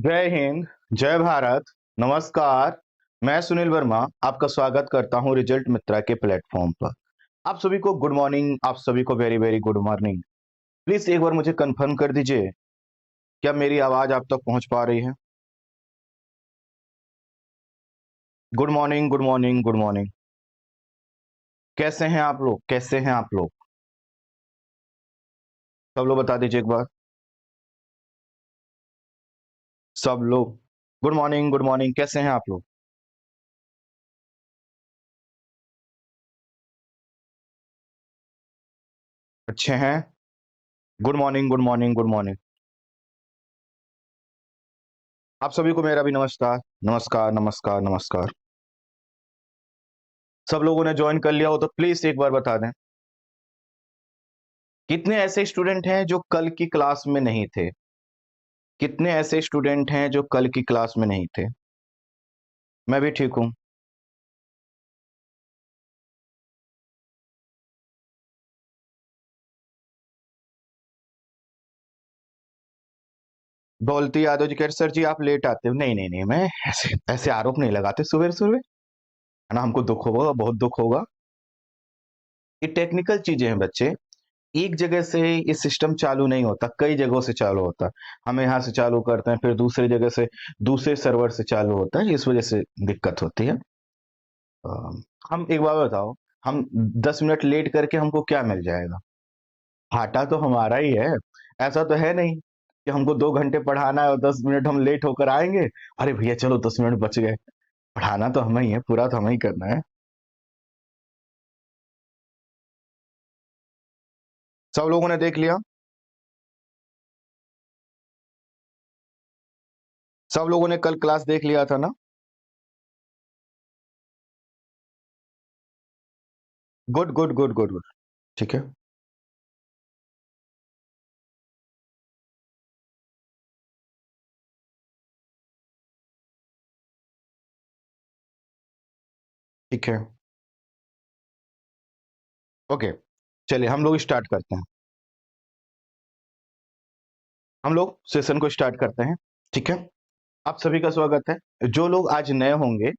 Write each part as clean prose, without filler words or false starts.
जय हिंद, जय भारत, नमस्कार। मैं सुनील वर्मा आपका स्वागत करता हूं रिजल्ट मित्रा के प्लेटफॉर्म पर। आप सभी को गुड मॉर्निंग, आप सभी को very very good morning. Please एक बार मुझे कंफर्म कर दीजिए, क्या मेरी आवाज आप तक पहुंच पा रही है? Good morning, good morning, good morning. कैसे हैं आप लोग? कैसे हैं आप लोग? सब लोग बता दीजिए एक बार। सब लोग गुड मॉर्निंग, गुड मॉर्निंग। कैसे हैं आप लोग? अच्छे हैं? Good morning, good morning, good morning. आप सभी को मेरा भी नमस्कार, नमस्कार, नमस्कार, नमस्कार। सब लोगों ने ज्वाइन कर लिया हो तो प्लीज एक बार बता दें, कितने ऐसे स्टूडेंट हैं जो कल की क्लास में नहीं थे? कितने ऐसे स्टूडेंट हैं जो कल की क्लास में नहीं थे? मैं भी ठीक हूं। दौलती यादव जी कह रहे, सर जी आप लेट आते हो। नहीं नहीं नहीं, मैं ऐसे ऐसे आरोप नहीं लगाते सुबह सुबह, है ना। हमको दुख होगा, बहुत दुख होगा। ये टेक्निकल चीजें हैं बच्चे। एक जगह से ये सिस्टम चालू नहीं होता, कई जगहों से चालू होता है। हम यहाँ से चालू करते हैं, फिर दूसरी जगह से, दूसरे सर्वर से चालू होता है, इस वजह से दिक्कत होती है। अ, हम एक बार बताओ, हम 10 मिनट लेट करके हमको क्या मिल जाएगा? घाटा तो हमारा ही है। ऐसा तो है नहीं कि हमको 2 घंटे पढ़ाना है और 10 मिनट हम लेट होकर आएंगे। अरे भैया चलो 10 मिनट बच गए। पढ़ाना तो हमें ही है, पूरा तो हमें ही करना है। सब लोगों ने देख लिया? सब लोगों ने कल क्लास देख लिया था ना? Good good good good good. ठीक है। ठीक है। ओके, चलिए हम लोग स्टार्ट करते हैं। हम लोग सेशन को स्टार्ट करते हैं। ठीक है। आप सभी का स्वागत है। जो लोग आज नए होंगे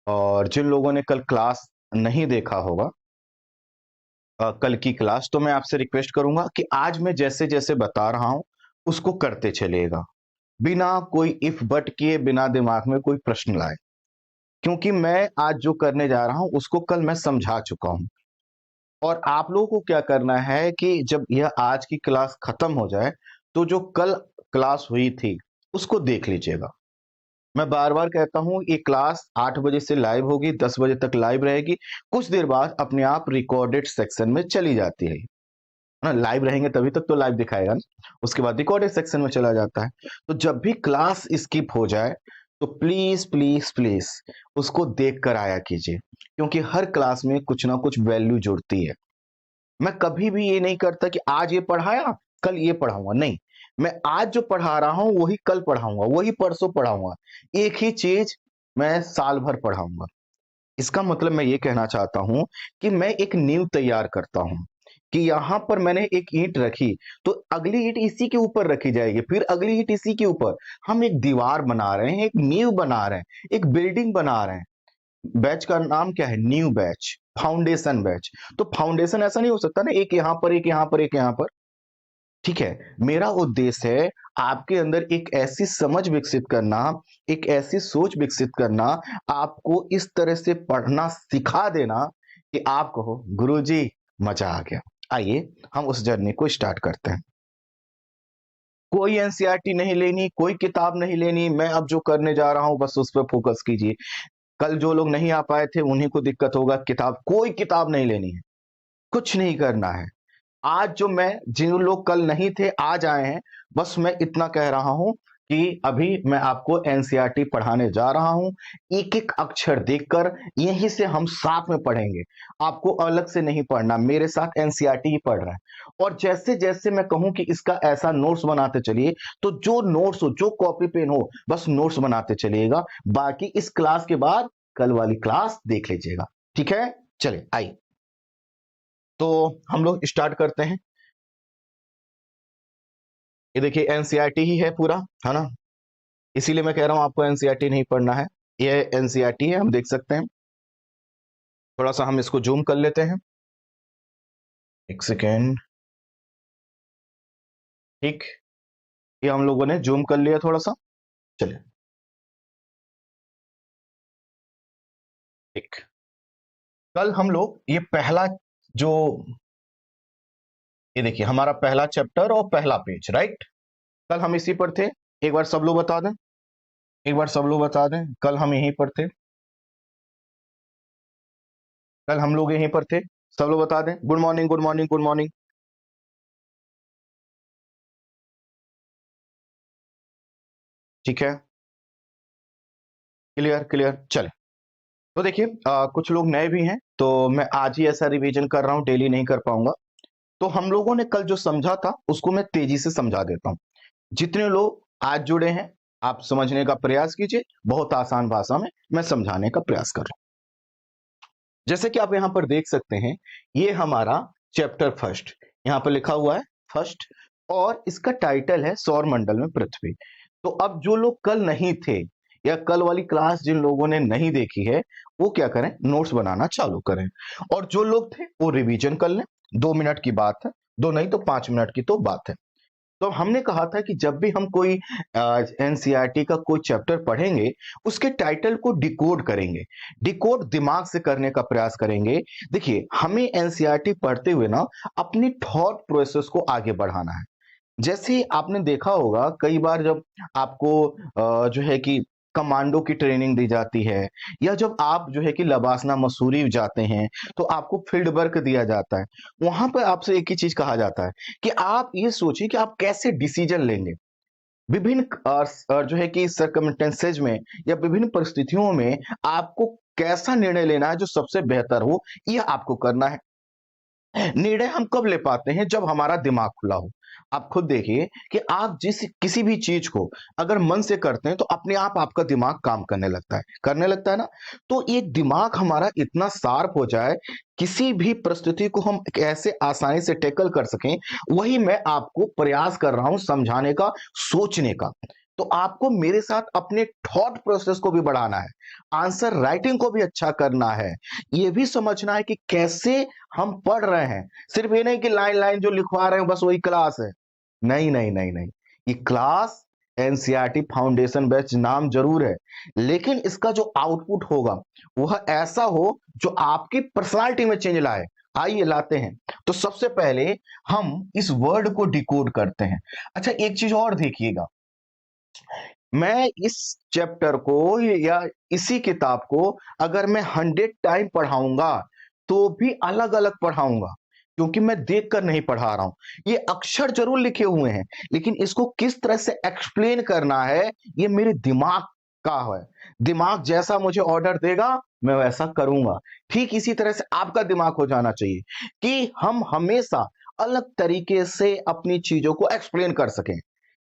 और जिन लोगों ने कल क्लास नहीं देखा होगा, कल की क्लास, तो मैं आपसे रिक्वेस्ट करूंगा कि आज मैं जैसे जैसे बता रहा हूं उसको करते चलिएगा, बिना कोई इफ बट किए, बिना दिमाग में कोई प्रश्न लाए। क्योंकि मैं आज जो करने जा रहा हूं उसको कल मैं समझा चुका हूं। और आप लोगों को क्या करना है कि जब यह आज की क्लास खत्म हो जाए तो जो कल क्लास हुई थी उसको देख लीजिएगा। मैं बार बार कहता हूं, ये क्लास 8 बजे से लाइव होगी, 10 बजे तक लाइव रहेगी। कुछ देर बाद अपने आप रिकॉर्डेड सेक्शन में चली जाती है ना। लाइव रहेंगे तभी तक तो लाइव दिखाएगा ना, उसके बाद रिकॉर्डेड सेक्शन में चला जाता है। तो जब भी क्लास स्किप हो जाए तो प्लीज प्लीज प्लीज उसको देख कर आया कीजिए, क्योंकि हर क्लास में कुछ ना कुछ वैल्यू जुड़ती है। मैं कभी भी ये नहीं करता कि आज ये पढ़ाया कल ये पढ़ाऊंगा, नहीं। मैं आज जो पढ़ा रहा हूं वही कल पढ़ाऊंगा, वही परसों पढ़ाऊंगा। एक ही चीज मैं साल भर पढ़ाऊंगा। इसका मतलब मैं ये कहना चाहता हूं कि मैं एक नींव तैयार करता हूं कि यहां पर मैंने एक ईंट रखी तो अगली ईंट इसी के ऊपर रखी जाएगी, फिर अगली ईंट इसी के ऊपर। हम एक दीवार बना रहे हैं, एक नींव बना रहे हैं, एक बिल्डिंग बना रहे हैं। बैच का नाम क्या है? New batch, foundation batch. तो फाउंडेशन ऐसा नहीं हो सकता ना, एक यहां पर, एक यहां पर, एक यहां पर। ठीक है। मेरा उद्देश्य है आपके अंदर एक ऐसी समझ विकसित करना, एक ऐसी सोच विकसित करना, आपको इस तरह से पढ़ना सिखा देना कि आप कहो गुरुजी मजा आ गया। आइए हम उस जर्नी को स्टार्ट करते हैं। कोई एनसीईआरटी नहीं लेनी, कोई किताब नहीं लेनी। मैं अब जो करने जा रहा हूं बस उस पर फोकस कीजिए। कल जो लोग नहीं आ पाए थे उन्हीं को दिक्कत होगा। किताब, कोई किताब नहीं लेनी है, कुछ नहीं करना है। आज जो मैं, जिन लोग कल नहीं थे आज आए हैं, बस मैं इतना कह रहा हूं कि अभी मैं आपको एनसीईआरटी पढ़ाने जा रहा हूं। एक एक अक्षर देखकर यहीं से हम साथ में पढ़ेंगे। आपको अलग से नहीं पढ़ना, मेरे साथ एनसीईआरटी ही पढ़ रहा है। और जैसे जैसे मैं कहूं कि इसका ऐसा नोट्स बनाते चलिए, तो जो नोट्स हो, जो कॉपी पेन हो, बस नोट्स बनाते चलिएगा। बाकी इस क्लास के बाद कल वाली क्लास देख लीजिएगा। ठीक है। चलिए आइए, तो हम लोग स्टार्ट करते हैं। ये देखिए एनसीईआरटी ही है पूरा, है ना। इसीलिए मैं कह रहा हूं आपको एनसीईआरटी नहीं पढ़ना है, ये एनसीईआरटी है, हम देख सकते हैं। थोड़ा सा हम इसको जूम कर लेते हैं, एक सेकेंड। ठीक, ये हम लोगों ने जूम कर लिया थोड़ा सा। चलिए, ठीक। कल हम लोग ये पहला जो, ये देखिए हमारा पहला चैप्टर और पहला पेज, राइट। कल हम इसी पर थे। एक बार सब लोग बता दें, एक बार सब लोग बता दें, कल हम यहीं पर थे, कल हम लोग यहीं पर थे। सब लोग बता दें, good morning, good morning, good morning. ठीक है, क्लियर क्लियर। चले, तो देखिए कुछ लोग नए भी हैं, तो मैं आज ही ऐसा रिवीजन कर रहा हूं, डेली नहीं कर पाऊंगा। तो हम लोगों ने कल जो समझा था उसको मैं तेजी से समझा देता हूं। जितने लोग आज जुड़े हैं, आप समझने का प्रयास कीजिए, बहुत आसान भाषा में मैं समझाने का प्रयास कर रहा हूं। जैसे कि आप यहां पर देख सकते हैं, ये हमारा चैप्टर फर्स्ट, यहां पर लिखा हुआ है फर्स्ट, और इसका टाइटल है सौर मंडल में पृथ्वी। तो अब जो लोग कल नहीं थे, या कल वाली क्लास जिन लोगों ने नहीं देखी है, वो क्या करें, नोट्स बनाना चालू करें। और जो लोग थे वो रिवीजन कर लें, 2 मिनट की बात है, दो नहीं तो 5 मिनट की तो बात है। तो हमने कहा था कि जब भी हम कोई एनसीईआरटी का कोई चैप्टर पढ़ेंगे, उसके टाइटल को डिकोड करेंगे, डिकोड दिमाग से करने का प्रयास करेंगे। देखिए, हमें एनसीईआरटी पढ़ते हुए ना अपनी थॉट प्रोसेस को आगे बढ़ाना है। जैसे आपने देखा होगा कई बार जब आपको जो है कि कमांडो की ट्रेनिंग दी जाती है, या जब आप जो है कि लबासना मसूरी जाते हैं, तो आपको फील्ड वर्क दिया जाता है। वहां पर आपसे एक ही चीज कहा जाता है कि आप ये सोचिए कि आप कैसे डिसीजन लेंगे विभिन्न जो है कि सर्कमस्टेंसेज में, या विभिन्न परिस्थितियों में आपको कैसा निर्णय लेना है जो सबसे बेहतर हो, यह आपको करना है। निर्णय हम कब ले पाते हैं, जब हमारा दिमाग खुला हो। आप खुद देखिए कि आप जिस किसी भी चीज को अगर मन से करते हैं, तो अपने आप आपका दिमाग काम करने लगता है ना। तो ये दिमाग हमारा इतना शार्प हो जाए, किसी भी परिस्थिति को हम कैसे आसानी से टैकल कर सकें, वही मैं आपको प्रयास कर रहा हूं समझाने का, सोचने का। तो आपको मेरे साथ अपने थॉट प्रोसेस को भी बढ़ाना है, आंसर राइटिंग को भी अच्छा करना है, ये भी समझना है कि कैसे हम पढ़ रहे हैं। सिर्फ ये नहीं कि लाइन लाइन जो लिखवा रहे हैं बस वही क्लास है। नहीं नहीं नहीं नहीं, ये क्लास एनसीईआरटी फाउंडेशन बैच नाम जरूर है, लेकिन इसका जो आउटपुट होगा वह ऐसा हो जो आपकी पर्सनालिटी में चेंज लाए। आइए लाते हैं। तो सबसे पहले हम इस वर्ड को डिकोड करते हैं। अच्छा, एक चीज और देखिएगा, मैं इस चैप्टर को या इसी किताब को अगर मैं 100 टाइम पढ़ाऊंगा, तो भी अलग अलग पढ़ाऊंगा, क्योंकि मैं देख कर नहीं पढ़ा रहा हूं। ये अक्षर जरूर लिखे हुए हैं, लेकिन इसको किस तरह से एक्सप्लेन करना है, ये मेरे दिमाग का है। दिमाग जैसा मुझे ऑर्डर देगा, मैं वैसा करूंगा। ठीक इसी तरह से आपका दिमाग हो जाना चाहिए कि हम हमेशा अलग तरीके से अपनी चीजों को एक्सप्लेन कर सकें।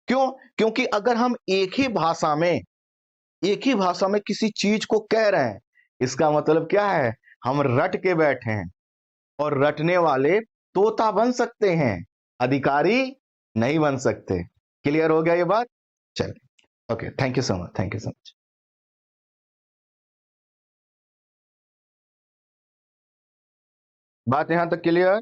क्यों? क्योंकि अगर हम एक ही भाषा में किसी चीज को कह रहे हैं, इसका मतलब क्या है, हम रट के बैठे हैं। और रटने वाले तोता बन सकते हैं, अधिकारी नहीं बन सकते। क्लियर हो गया ये बात? चलिए, okay, thank you so much, thank you so much. बात यहां तक क्लियर?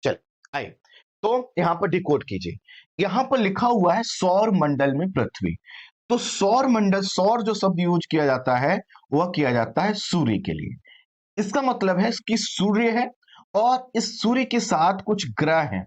चल, आइए। तो यहां पर डिकोड कीजिए। यहां पर लिखा हुआ है सौर मंडल में पृथ्वी। तो सौर मंडल, सौर जो शब्द यूज किया जाता है, वह किया जाता है सूर्य के लिए। इसका मतलब है कि सूर्य है, और इस सूर्य के साथ कुछ ग्रह हैं,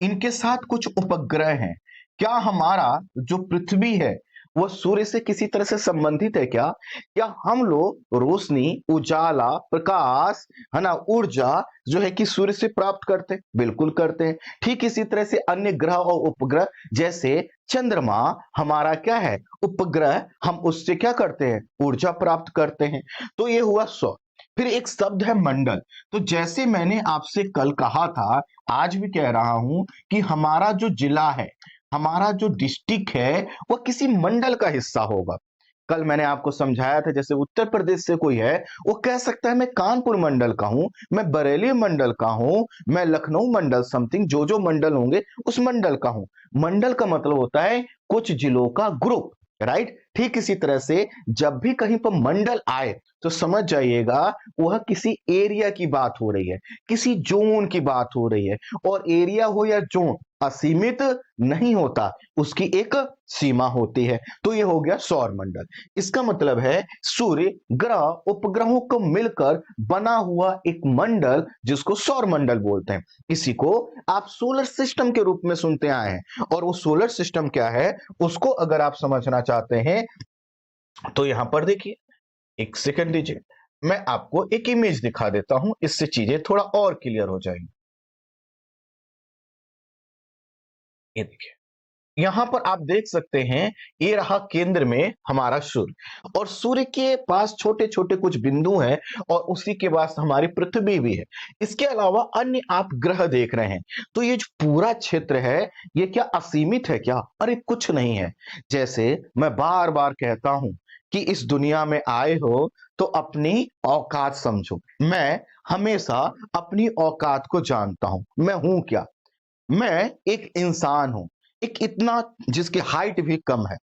इनके साथ कुछ उपग्रह हैं। क्या हमारा जो पृथ्वी है वह सूर्य से किसी तरह से संबंधित है क्या? क्या हम लोग रोशनी, उजाला, प्रकाश, है ना, ऊर्जा जो है कि सूर्य से प्राप्त करते हैं? बिल्कुल करते हैं। ठीक इसी तरह से अन्य ग्रह और उपग्रह, जैसे चंद्रमा हमारा क्या है, उपग्रह, हम उससे क्या करते हैं, ऊर्जा प्राप्त करते हैं। तो ये हुआ सौर। फिर एक शब्द है मंडल। तो जैसे मैंने आपसे कल कहा था, आज भी कह रहा हूं कि हमारा जो जिला है, हमारा जो डिस्ट्रिक्ट है, वह किसी मंडल का हिस्सा होगा। कल मैंने आपको समझाया था, जैसे उत्तर प्रदेश से कोई है, वो कह सकता है मैं कानपुर मंडल का हूं, मैं बरेली मंडल का हूं, मैं लखनऊ मंडल, समथिंग जो मंडल होंगे उस मंडल का हूं। मंडल का मतलब होता है कुछ जिलों का ग्रुप, राइट। ठीक इसी तरह से जब भी कहीं पर मंडल आए तो समझ जाइएगा वह किसी एरिया की बात हो रही है, किसी जोन की बात हो रही है। और एरिया हो या जोन असीमित नहीं होता, उसकी एक सीमा होती है। तो ये हो गया सौर मंडल। इसका मतलब है सूर्य, ग्रह, उपग्रहों को मिलकर बना हुआ एक मंडल जिसको सौर मंडल बोलते हैं। इसी को आप सोलर सिस्टम के रूप में सुनते आए हैं। और वो सोलर सिस्टम क्या है उसको अगर आप समझना चाहते हैं तो यहां पर देखिए, एक सेकंड दीजिए, मैं आपको एक इमेज दिखा देता हूं, इससे चीजें थोड़ा और क्लियर हो जाएंगी। ये देखिए, यहां पर आप देख सकते हैं, ये रहा केंद्र में हमारा सूर्य, और सूर्य के पास छोटे छोटे कुछ बिंदु हैं, और उसी के पास हमारी पृथ्वी भी है। इसके अलावा अन्य आप ग्रह देख रहे हैं। तो ये जो पूरा क्षेत्र है, ये क्या असीमित है क्या? अरे कुछ नहीं है। जैसे मैं बार बार कहता हूं कि इस दुनिया में आए हो तो अपनी औकात समझो। मैं हमेशा अपनी औकात को जानता हूं, मैं हूं क्या। मैं एक इंसान हूं, एक इतना जिसकी हाइट भी कम है।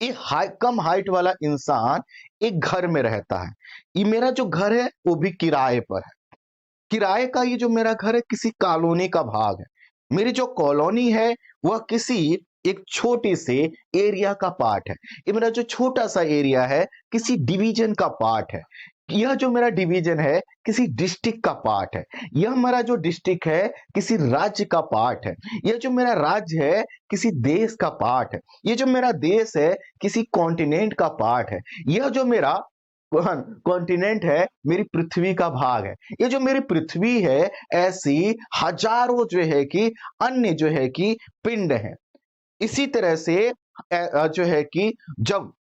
ये कम हाइट वाला इंसान एक घर में रहता है। ये मेरा जो घर है वो भी किराए पर है। किराए का ये जो मेरा घर है किसी कॉलोनी का भाग है। मेरी जो कॉलोनी है वह किसी एक छोटे से एरिया का पार्ट है। ये मेरा जो छोटा सा एरिया है किसी डिवीजन का पार्ट है। यह जो मेरा डिवीजन है किसी डिस्ट्रिक्ट का पार्ट है। यह मेरा जो डिस्ट्रिक्ट है किसी राज्य का पार्ट है। यह जो मेरा राज्य है किसी देश का पार्ट है। ये जो मेरा देश है किसी कॉन्टिनेंट का पार्ट है। यह जो मेरा कॉन्टिनेंट है मेरी पृथ्वी का भाग है। ये जो मेरी पृथ्वी है ऐसी हजारों जो है कि अन्य जो है कि पिंड है। इसी तरह से जो है कि जब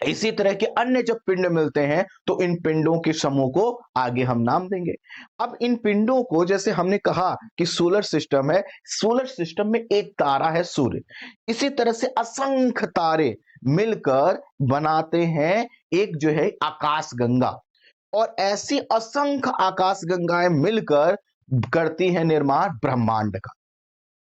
इसी तरह के अन्य जब पिंड मिलते हैं तो इन पिंडों के समूह को आगे हम नाम देंगे। अब इन पिंडों को, जैसे हमने कहा कि सोलर सिस्टम है, सोलर सिस्टम में एक तारा है सूर्य। इसी तरह से असंख्य तारे मिलकर बनाते हैं एक जो है आकाश गंगा। और ऐसी असंख्य आकाश गंगाएं मिलकर करती हैं निर्माण ब्रह्मांड का।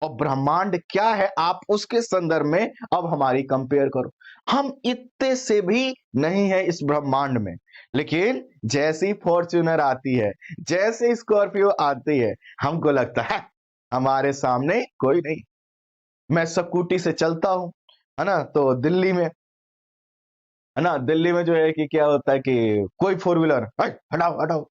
और ब्रह्मांड क्या है आप उसके संदर्भ में अब हमारी कंपेयर करो। हम इतने से भी नहीं है इस ब्रह्मांड में, लेकिन जैसी फॉर्च्यूनर आती है, जैसे स्कॉर्पियो आती है, हमको लगता है हमारे सामने कोई नहीं। मैं स्कूटी से चलता हूं, है ना, तो दिल्ली में, है ना, दिल्ली में जो है कि क्या होता है कि कोई फोर व्हीलर, हटाओ हटाओ,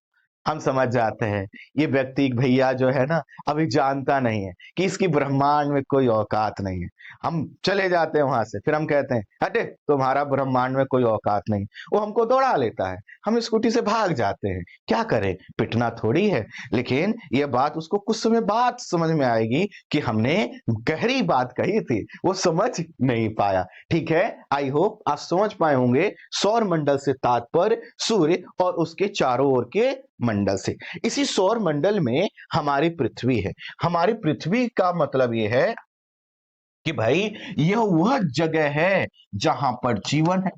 हम समझ जाते हैं ये व्यक्ति भैया जो है ना अभी जानता नहीं है कि इसकी ब्रह्मांड में कोई औकात नहीं है। हम चले जाते हैं वहां से, फिर हम कहते हैं हटे, तुम्हारा ब्रह्मांड में कोई औकात नहीं। वो हमको दौड़ा लेता है, हम स्कूटी से भाग जाते हैं। क्या करें, पिटना थोड़ी है। लेकिन यह बात उसको कुछ समय बाद समझ में आएगी कि हमने गहरी बात कही थी, वो समझ नहीं पाया। ठीक है, आई होप आप समझ पाए होंगे सौर मंडल से तात्पर्य सूर्य और उसके चारों ओर के मंडल से। इसी सौर मंडल में हमारी पृथ्वी है। हमारी पृथ्वी का मतलब यह है कि भाई यह वह जगह है जहां पर जीवन है।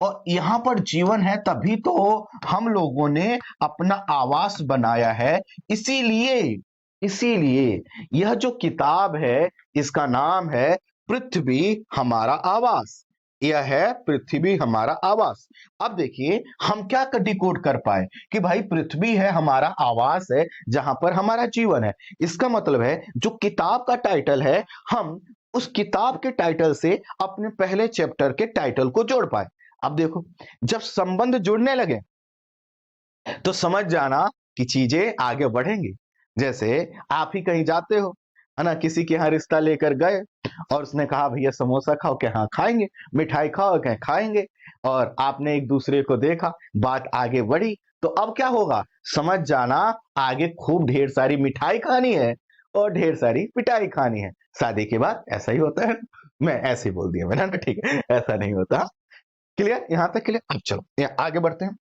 और यहां पर जीवन है तभी तो हम लोगों ने अपना आवास बनाया है। इसीलिए इसीलिए यह जो किताब है इसका नाम है पृथ्वी हमारा आवास। यह है पृथ्वी हमारा आवास। अब देखिए हम क्या डिकोड कर पाए कि भाई पृथ्वी है हमारा आवास है जहां पर हमारा जीवन है। इसका मतलब है जो किताब का टाइटल है, हम उस किताब के टाइटल से अपने पहले चैप्टर के टाइटल को जोड़ पाए। अब देखो, जब संबंध जुड़ने लगे तो समझ जाना कि चीजें आगे बढ़ेंगी। जैसे आप ही कहीं जाते हो, है ना, किसी के यहाँ रिश्ता लेकर गए और उसने कहा भैया समोसा खाओ, क्या हाँ खाएंगे, मिठाई खाओ, क्या खाएंगे। और आपने एक दूसरे को देखा, बात आगे बढ़ी, तो अब क्या होगा समझ जाना, आगे खूब ढेर सारी मिठाई खानी है और ढेर सारी पिटाई खानी है। शादी के बाद ऐसा ही होता है। मैं ऐसे ही बोल दिया मैंने ना, ठीक है, ऐसा नहीं होता। क्लियर, यहां तक क्लियर। अब चलो आगे बढ़ते हैं।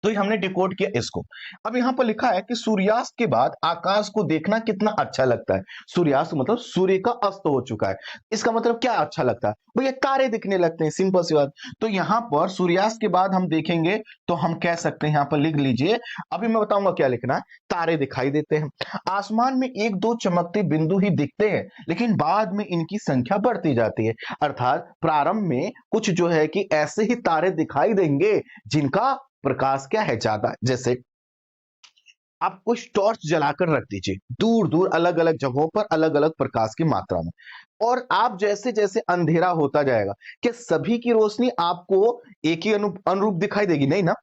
तो ये हमने डिकोड किया इसको। अब यहाँ पर लिखा है कि सूर्यास्त के बाद आकाश को देखना कितना अच्छा लगता है। सूर्यास्त मतलब सूर्य का अस्त हो चुका है। इसका मतलब क्या अच्छा लगता है भैया? तारे दिखने लगते हैं, सिंपल सी बात। तो यहाँ पर सूर्यास्त के बाद हम देखेंगे तो हम कह सकते हैं, यहाँ पर लिख लीजिए, अभी मैं बताऊंगा क्या लिखना है। तारे दिखाई देते हैं, आसमान में एक दो चमकते बिंदु ही दिखते हैं, लेकिन बाद में इनकी संख्या बढ़ती जाती है। अर्थात प्रारंभ में कुछ जो है कि ऐसे ही तारे दिखाई देंगे जिनका प्रकाश क्या है, ज्यादा। जैसे आप कुछ टॉर्च जलाकर रख दीजिए दूर दूर अलग अलग जगहों पर अलग अलग प्रकाश की मात्रा में, और आप जैसे जैसे अंधेरा होता जाएगा, क्या सभी की रोशनी आपको एक ही अनुरूप दिखाई देगी? नहीं ना,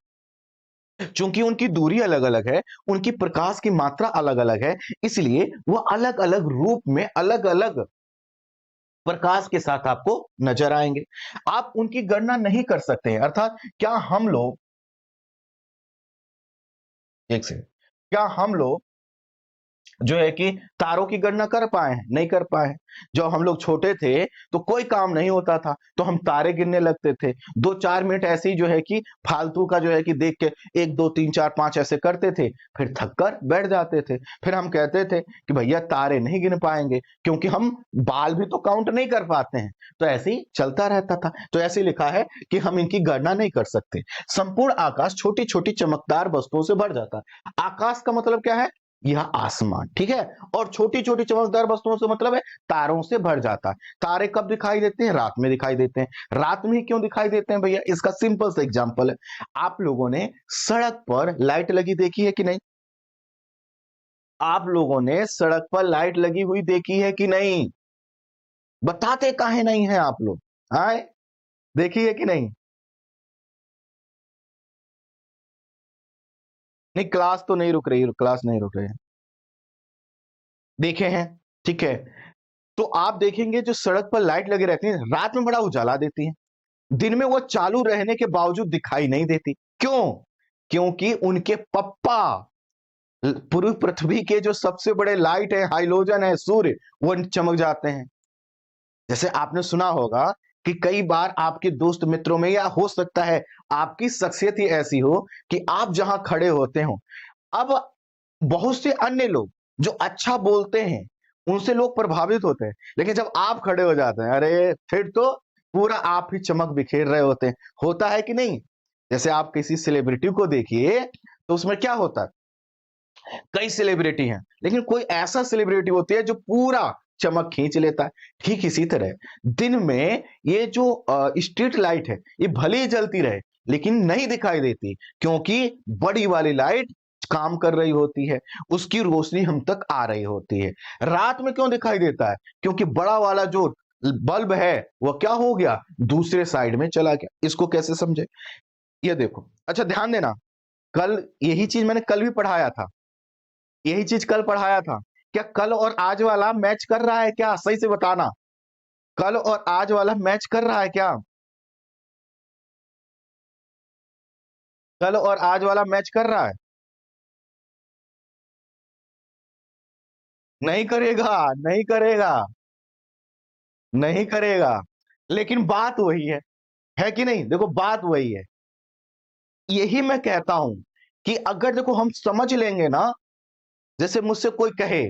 चूंकि उनकी दूरी अलग अलग है, उनकी प्रकाश की मात्रा अलग अलग है, इसलिए वो अलग अलग रूप में अलग अलग प्रकाश के साथ आपको नजर आएंगे। आप उनकी गणना नहीं कर सकते हैं। अर्थात क्या हम लोग, एक सेकंड, क्या हम लोग जो है कि तारों की गणना कर पाए हैं? नहीं कर पाए हैं। जब हम लोग छोटे थे तो कोई काम नहीं होता था तो हम तारे गिनने लगते थे, 2-4 मिनट ऐसे ही जो है कि फालतू का जो है कि देख के 1 2 3 4 5 ऐसे करते थे, फिर थक कर बैठ जाते थे। फिर हम कहते थे कि भैया तारे नहीं गिन पाएंगे, क्योंकि हम बाल भी तो काउंट नहीं कर पाते हैं। तो ऐसे ही चलता रहता था। तो ऐसे लिखा है कि हम इनकी गणना नहीं कर सकते। संपूर्ण आकाश छोटी छोटी चमकदार वस्तुओं से भर जाता है। आकाश का मतलब क्या है? यह आसमान, ठीक है। और छोटी छोटी चमकदार वस्तुओं से मतलब है तारों से भर जाता है। तारे कब दिखाई देते हैं? रात में दिखाई देते हैं। रात में ही क्यों दिखाई देते हैं भैया? इसका सिंपल सा एग्जांपल है, आप लोगों ने सड़क पर लाइट लगी देखी है कि नहीं? आप लोगों ने सड़क पर लाइट लगी हुई देखी है कि नहीं? बताते काहे नहीं है आप लोग? आए, देखी है कि नहीं? नहीं, क्लास तो नहीं रुक रही, क्लास नहीं रुक रही है। देखे हैं, ठीक है। तो आप देखेंगे जो सड़क पर लाइट लगी रहती है, रात में बड़ा उजाला देती है, दिन में वो चालू रहने के बावजूद दिखाई नहीं देती। क्यों? क्योंकि उनके पप्पा पूरी पृथ्वी के जो सबसे बड़े लाइट है, हाइलोजन है, सूर्य, वो चमक जाते हैं। जैसे आपने सुना होगा कि कई बार आपके दोस्त मित्रों में, या हो सकता है आपकी शख्सियत ही ऐसी हो कि आप जहां खड़े होते हो, अब बहुत से अन्य लोग जो अच्छा बोलते हैं उनसे लोग प्रभावित होते हैं, लेकिन जब आप खड़े हो जाते हैं, अरे फिर तो पूरा आप ही चमक बिखेर रहे होते हैं। होता है कि नहीं? जैसे आप किसी सेलिब्रिटी को देखिए तो उसमें क्या होता है, कई सेलिब्रिटी हैं, लेकिन कोई ऐसा सेलिब्रिटी होती है जो पूरा चमक खींच लेता है। ठीक इसी तरह दिन में ये जो स्ट्रीट लाइट है, ये भले ही जलती रहे लेकिन नहीं दिखाई देती, क्योंकि बड़ी वाली लाइट काम कर रही होती है, उसकी रोशनी हम तक आ रही होती है। रात में क्यों दिखाई देता है? क्योंकि बड़ा वाला जो बल्ब है वो क्या हो गया, दूसरे साइड में चला गया। इसको कैसे समझे? ये देखो, अच्छा ध्यान देना, कल यही चीज मैंने कल भी पढ़ाया था, यही चीज कल पढ़ाया था। क्या कल और आज वाला मैच कर रहा है क्या? सही से बताना, कल और आज वाला मैच कर रहा है क्या? कल और आज वाला मैच कर रहा है? नहीं करेगा, नहीं करेगा, नहीं करेगा। लेकिन बात वही है कि नहीं? देखो बात वही है। यही मैं कहता हूं कि अगर देखो हम समझ लेंगे ना, जैसे मुझसे कोई कहे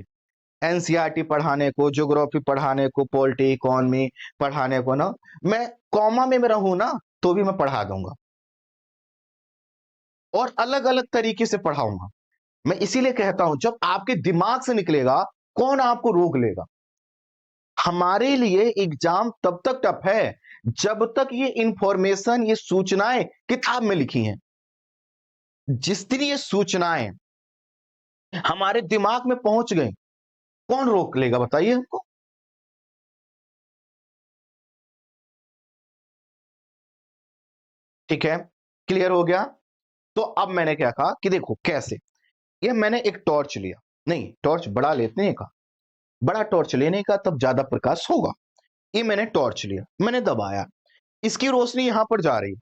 एनसीईआरटी पढ़ाने को, ज्योग्राफी पढ़ाने को, पॉलिटी इकोनॉमी पढ़ाने को ना, मैं कॉमा में रहूं ना तो भी मैं पढ़ा दूंगा, और अलग अलग तरीके से पढ़ाऊंगा। मैं इसीलिए कहता हूं जब आपके दिमाग से निकलेगा, कौन आपको रोक लेगा? हमारे लिए एग्जाम तब तक टफ है जब तक ये इंफॉर्मेशन, ये सूचनाएं किताब में लिखी हैं। जिस दिन ये सूचनाएं हमारे दिमाग में पहुंच गई, कौन रोक लेगा बताइए हमको? ठीक है, क्लियर हो गया। तो अब मैंने क्या कहा कि देखो कैसे, ये मैंने एक टॉर्च लिया, नहीं टॉर्च बड़ा लेने का, बड़ा टॉर्च लेने का तब ज्यादा प्रकाश होगा। ये मैंने टॉर्च लिया, मैंने दबाया, इसकी रोशनी यहां पर जा रही है,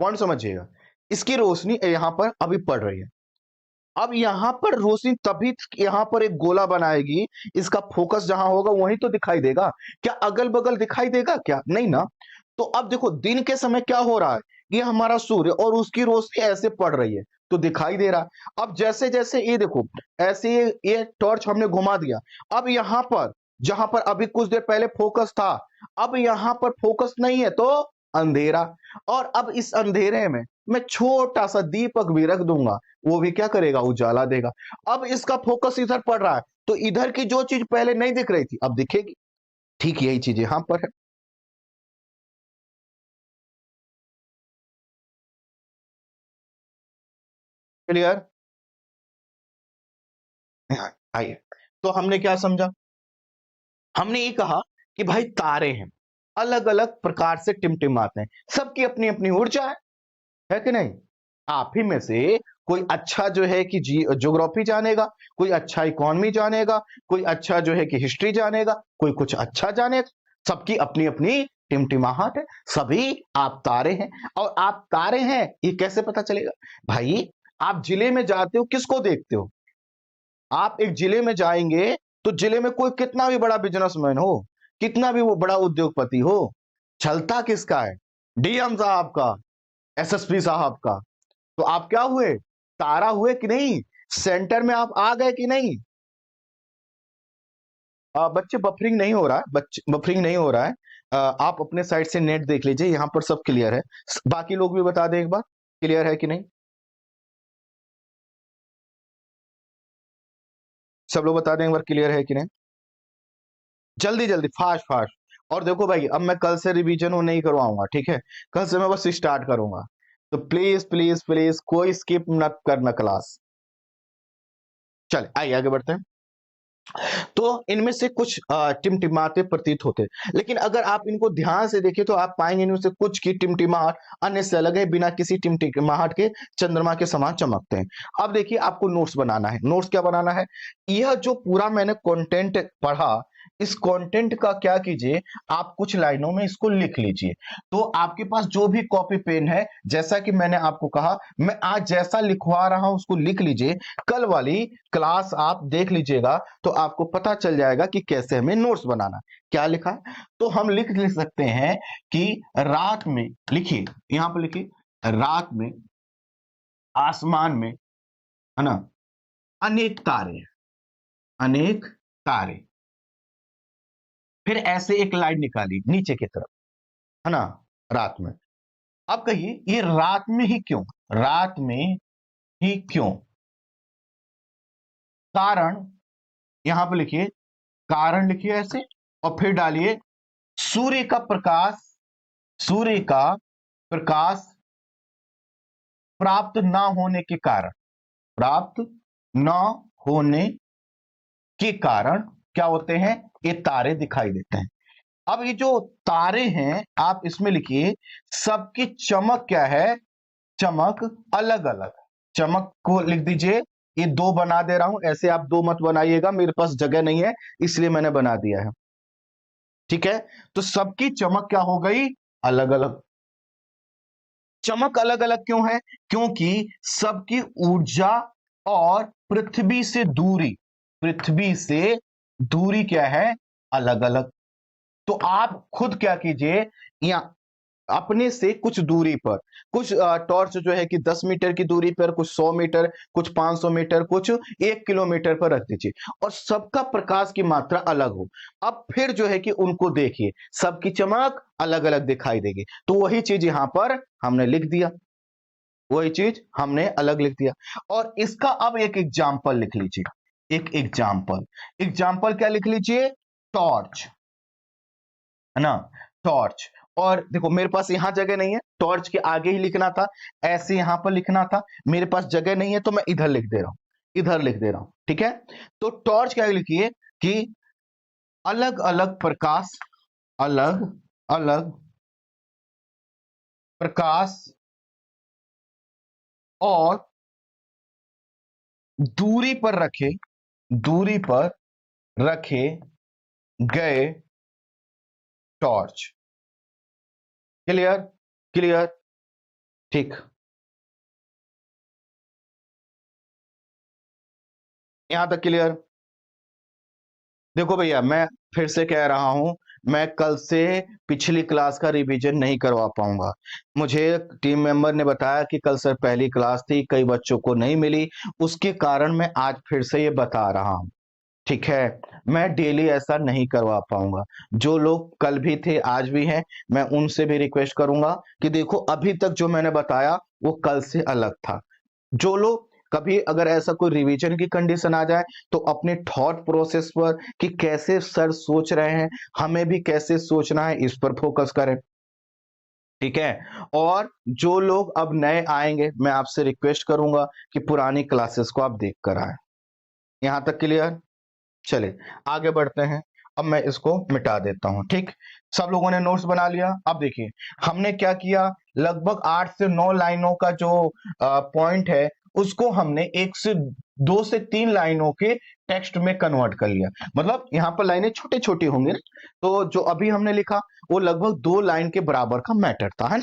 पॉइंट समझिएगा, इसकी रोशनी यहां पर अभी पड़ रही है। अब यहां पर रोशनी तभी यहां पर एक गोला बनाएगी, इसका फोकस जहां होगा वहीं तो दिखाई देगा। क्या अगल बगल दिखाई देगा क्या? नहीं ना। तो अब देखो दिन के समय क्या हो रहा है, ये हमारा सूर्य और उसकी रोशनी ऐसे पड़ रही है, तो दिखाई दे रहा है। अब जैसे जैसे ये देखो, ऐसे ये टॉर्च हमने घुमा दिया, अब यहां पर जहां पर अभी कुछ देर पहले फोकस था, अब यहां पर फोकस नहीं है तो अंधेरा। और अब इस अंधेरे में मैं छोटा सा दीपक भी रख दूंगा, वो भी क्या करेगा, उजाला देगा। अब इसका फोकस इधर पड़ रहा है, तो इधर की जो चीज पहले नहीं दिख रही थी अब दिखेगी। ठीक यही चीज यहां पर है। क्लियर? आइए, तो हमने क्या समझा, हमने ये कहा कि भाई तारे हैं, अलग अलग प्रकार से टिमटिमाते हैं, सबकी अपनी अपनी ऊर्जा है कि नहीं? आप ही में से कोई अच्छा जो है कि ज्योग्राफी जानेगा, कोई अच्छा इकोनॉमी जानेगा, कोई अच्छा जो है कि हिस्ट्री जानेगा, कोई कुछ अच्छा जानेगा। सबकी अपनी अपनी टिमटिमाहट है, सभी आप तारे हैं। और आप तारे हैं ये कैसे पता चलेगा भाई? आप जिले में जाते हो, किसको देखते हो? आप एक जिले में जाएंगे तो जिले में कोई कितना भी बड़ा बिजनेसमैन हो, कितना भी वो बड़ा उद्योगपति हो, चलता किसका है? डीएम साहब का, एसएसपी साहब का। तो आप क्या हुए, तारा हुए कि नहीं? सेंटर में आप आ गए कि नहीं? बच्चे बफरिंग नहीं हो रहा है, बच्चे बफरिंग नहीं हो रहा है। आप अपने साइड से नेट देख लीजिए, यहां पर सब क्लियर है। बाकी लोग भी बता दें एक बार, क्लियर है कि नहीं? सब लोग बता दें एक बार, क्लियर है कि नहीं? जल्दी जल्दी, फास्ट फास्ट। और देखो भाई, अब मैं कल से रिवीजन वो नहीं करवाऊंगा, ठीक है? कल से मैं बस स्टार्ट करूंगा। तो प्लीज प्लीज प्लीज कोई स्किप मत करना क्लास। चल आइए आगे बढ़ते हैं। तो इनमें से कुछ टिमटिमाते प्रतीत होते हैं, लेकिन अगर आप इनको ध्यान से देखें तो आप पाएंगे इनमें से कुछ की टिमटिमाहट अन्य से अलग है, बिना किसी टिमटिमाहट के चंद्रमा के समान चमकते हैं। अब देखिए, आपको नोट्स बनाना है। नोट्स क्या बनाना है? यह जो पूरा मैंने कंटेंट पढ़ा, इस कंटेंट का क्या कीजिए, आप कुछ लाइनों में इसको लिख लीजिए। तो आपके पास जो भी कॉपी पेन है, जैसा कि मैंने आपको कहा, मैं आज जैसा लिखवा रहा हूं उसको लिख लीजिए। कल वाली क्लास आप देख लीजिएगा तो आपको पता चल जाएगा कि कैसे हमें नोट्स बनाना है। क्या लिखा है? तो हम लिख सकते हैं कि रात में, लिखिए यहां पर लिखिए, रात में आसमान में, है ना, अनेक तारे, अनेक तारे। फिर ऐसे एक लाइन निकाली नीचे की तरफ, है ना, रात में। अब कहिए ये रात में ही क्यों? रात में ही क्यों? कारण, यहां पर लिखिए, कारण लिखिए ऐसे, और फिर डालिए सूर्य का प्रकाश, सूर्य का प्रकाश प्राप्त ना होने के कारण, प्राप्त न होने के कारण क्या होते हैं? ये तारे दिखाई देते हैं। अब ये जो तारे हैं, आप इसमें लिखिए सबकी चमक क्या है? चमक अलग अलग। चमक को लिख दीजिए, ये दो बना दे रहा हूं, ऐसे आप दो मत बनाइएगा, मेरे पास जगह नहीं है इसलिए मैंने बना दिया है। ठीक है? तो सबकी चमक क्या हो गई? अलग अलग। चमक अलग अलग क्यों है? क्योंकि सबकी ऊर्जा और पृथ्वी से दूरी, पृथ्वी से दूरी क्या है? अलग अलग। तो आप खुद क्या कीजिए, या अपने से कुछ दूरी पर, कुछ टॉर्च जो है कि 10 मीटर की दूरी पर, कुछ 100 मीटर, कुछ 500 मीटर, कुछ 1 किलोमीटर पर रख दीजिए, और सबका प्रकाश की मात्रा अलग हो। अब फिर जो है कि उनको देखिए, सबकी चमक अलग अलग दिखाई देगी। तो वही चीज यहां पर हमने लिख दिया, वही चीज हमने अलग लिख दिया। और इसका अब एक एग्जाम्पल लिख लीजिए, एक एग्जाम्पल। एग्जाम्पल क्या लिख लीजिए? टॉर्च, है ना, टॉर्च। और देखो मेरे पास यहां जगह नहीं है, टॉर्च के आगे ही लिखना था, ऐसे यहां पर लिखना था, मेरे पास जगह नहीं है तो मैं इधर लिख दे रहा हूं, इधर लिख दे रहा हूं। ठीक है? तो टॉर्च क्या लिखिए कि अलग अलग प्रकाश, अलग अलग प्रकाश और दूरी पर रखे, दूरी पर रखे गए टॉर्च। क्लियर? क्लियर? ठीक, यहां तक क्लियर? देखो भैया, मैं फिर से कह रहा हूं, मैं कल से पिछली क्लास का रिवीजन नहीं करवा पाऊंगा। मुझे टीम मेंबर ने बताया कि कल सर पहली क्लास थी, कई बच्चों को नहीं मिली, उसके कारण मैं आज फिर से ये बता रहा हूँ। ठीक है, मैं डेली ऐसा नहीं करवा पाऊंगा। जो लोग कल भी थे आज भी हैं, मैं उनसे भी रिक्वेस्ट करूंगा कि देखो अभी तक जो मैंने बताया वो कल से अलग था। जो लोग कभी अगर ऐसा कोई रिवीजन की कंडीशन आ जाए तो अपने थॉट प्रोसेस पर कि कैसे सर सोच रहे हैं, हमें भी कैसे सोचना है, इस पर फोकस करें। ठीक है, और जो लोग अब नए आएंगे मैं आपसे रिक्वेस्ट करूंगा कि पुरानी क्लासेस को आप देख कर आए। यहां तक क्लियर? चलिए आगे बढ़ते हैं। अब मैं इसको मिटा देता हूं। ठीक, सब लोगों ने नोट्स बना लिया। अब देखिए हमने क्या किया, लगभग 8 से 9 लाइनों का जो पॉइंट है उसको हमने 1 से 2 से 3 लाइनों के टेक्स्ट में कन्वर्ट कर लिया। मतलब यहाँ पर लाइनें छोटी छोटी होंगी ना, तो जो अभी हमने लिखा वो लगभग 2 लाइन के बराबर का मैटर था, है ना?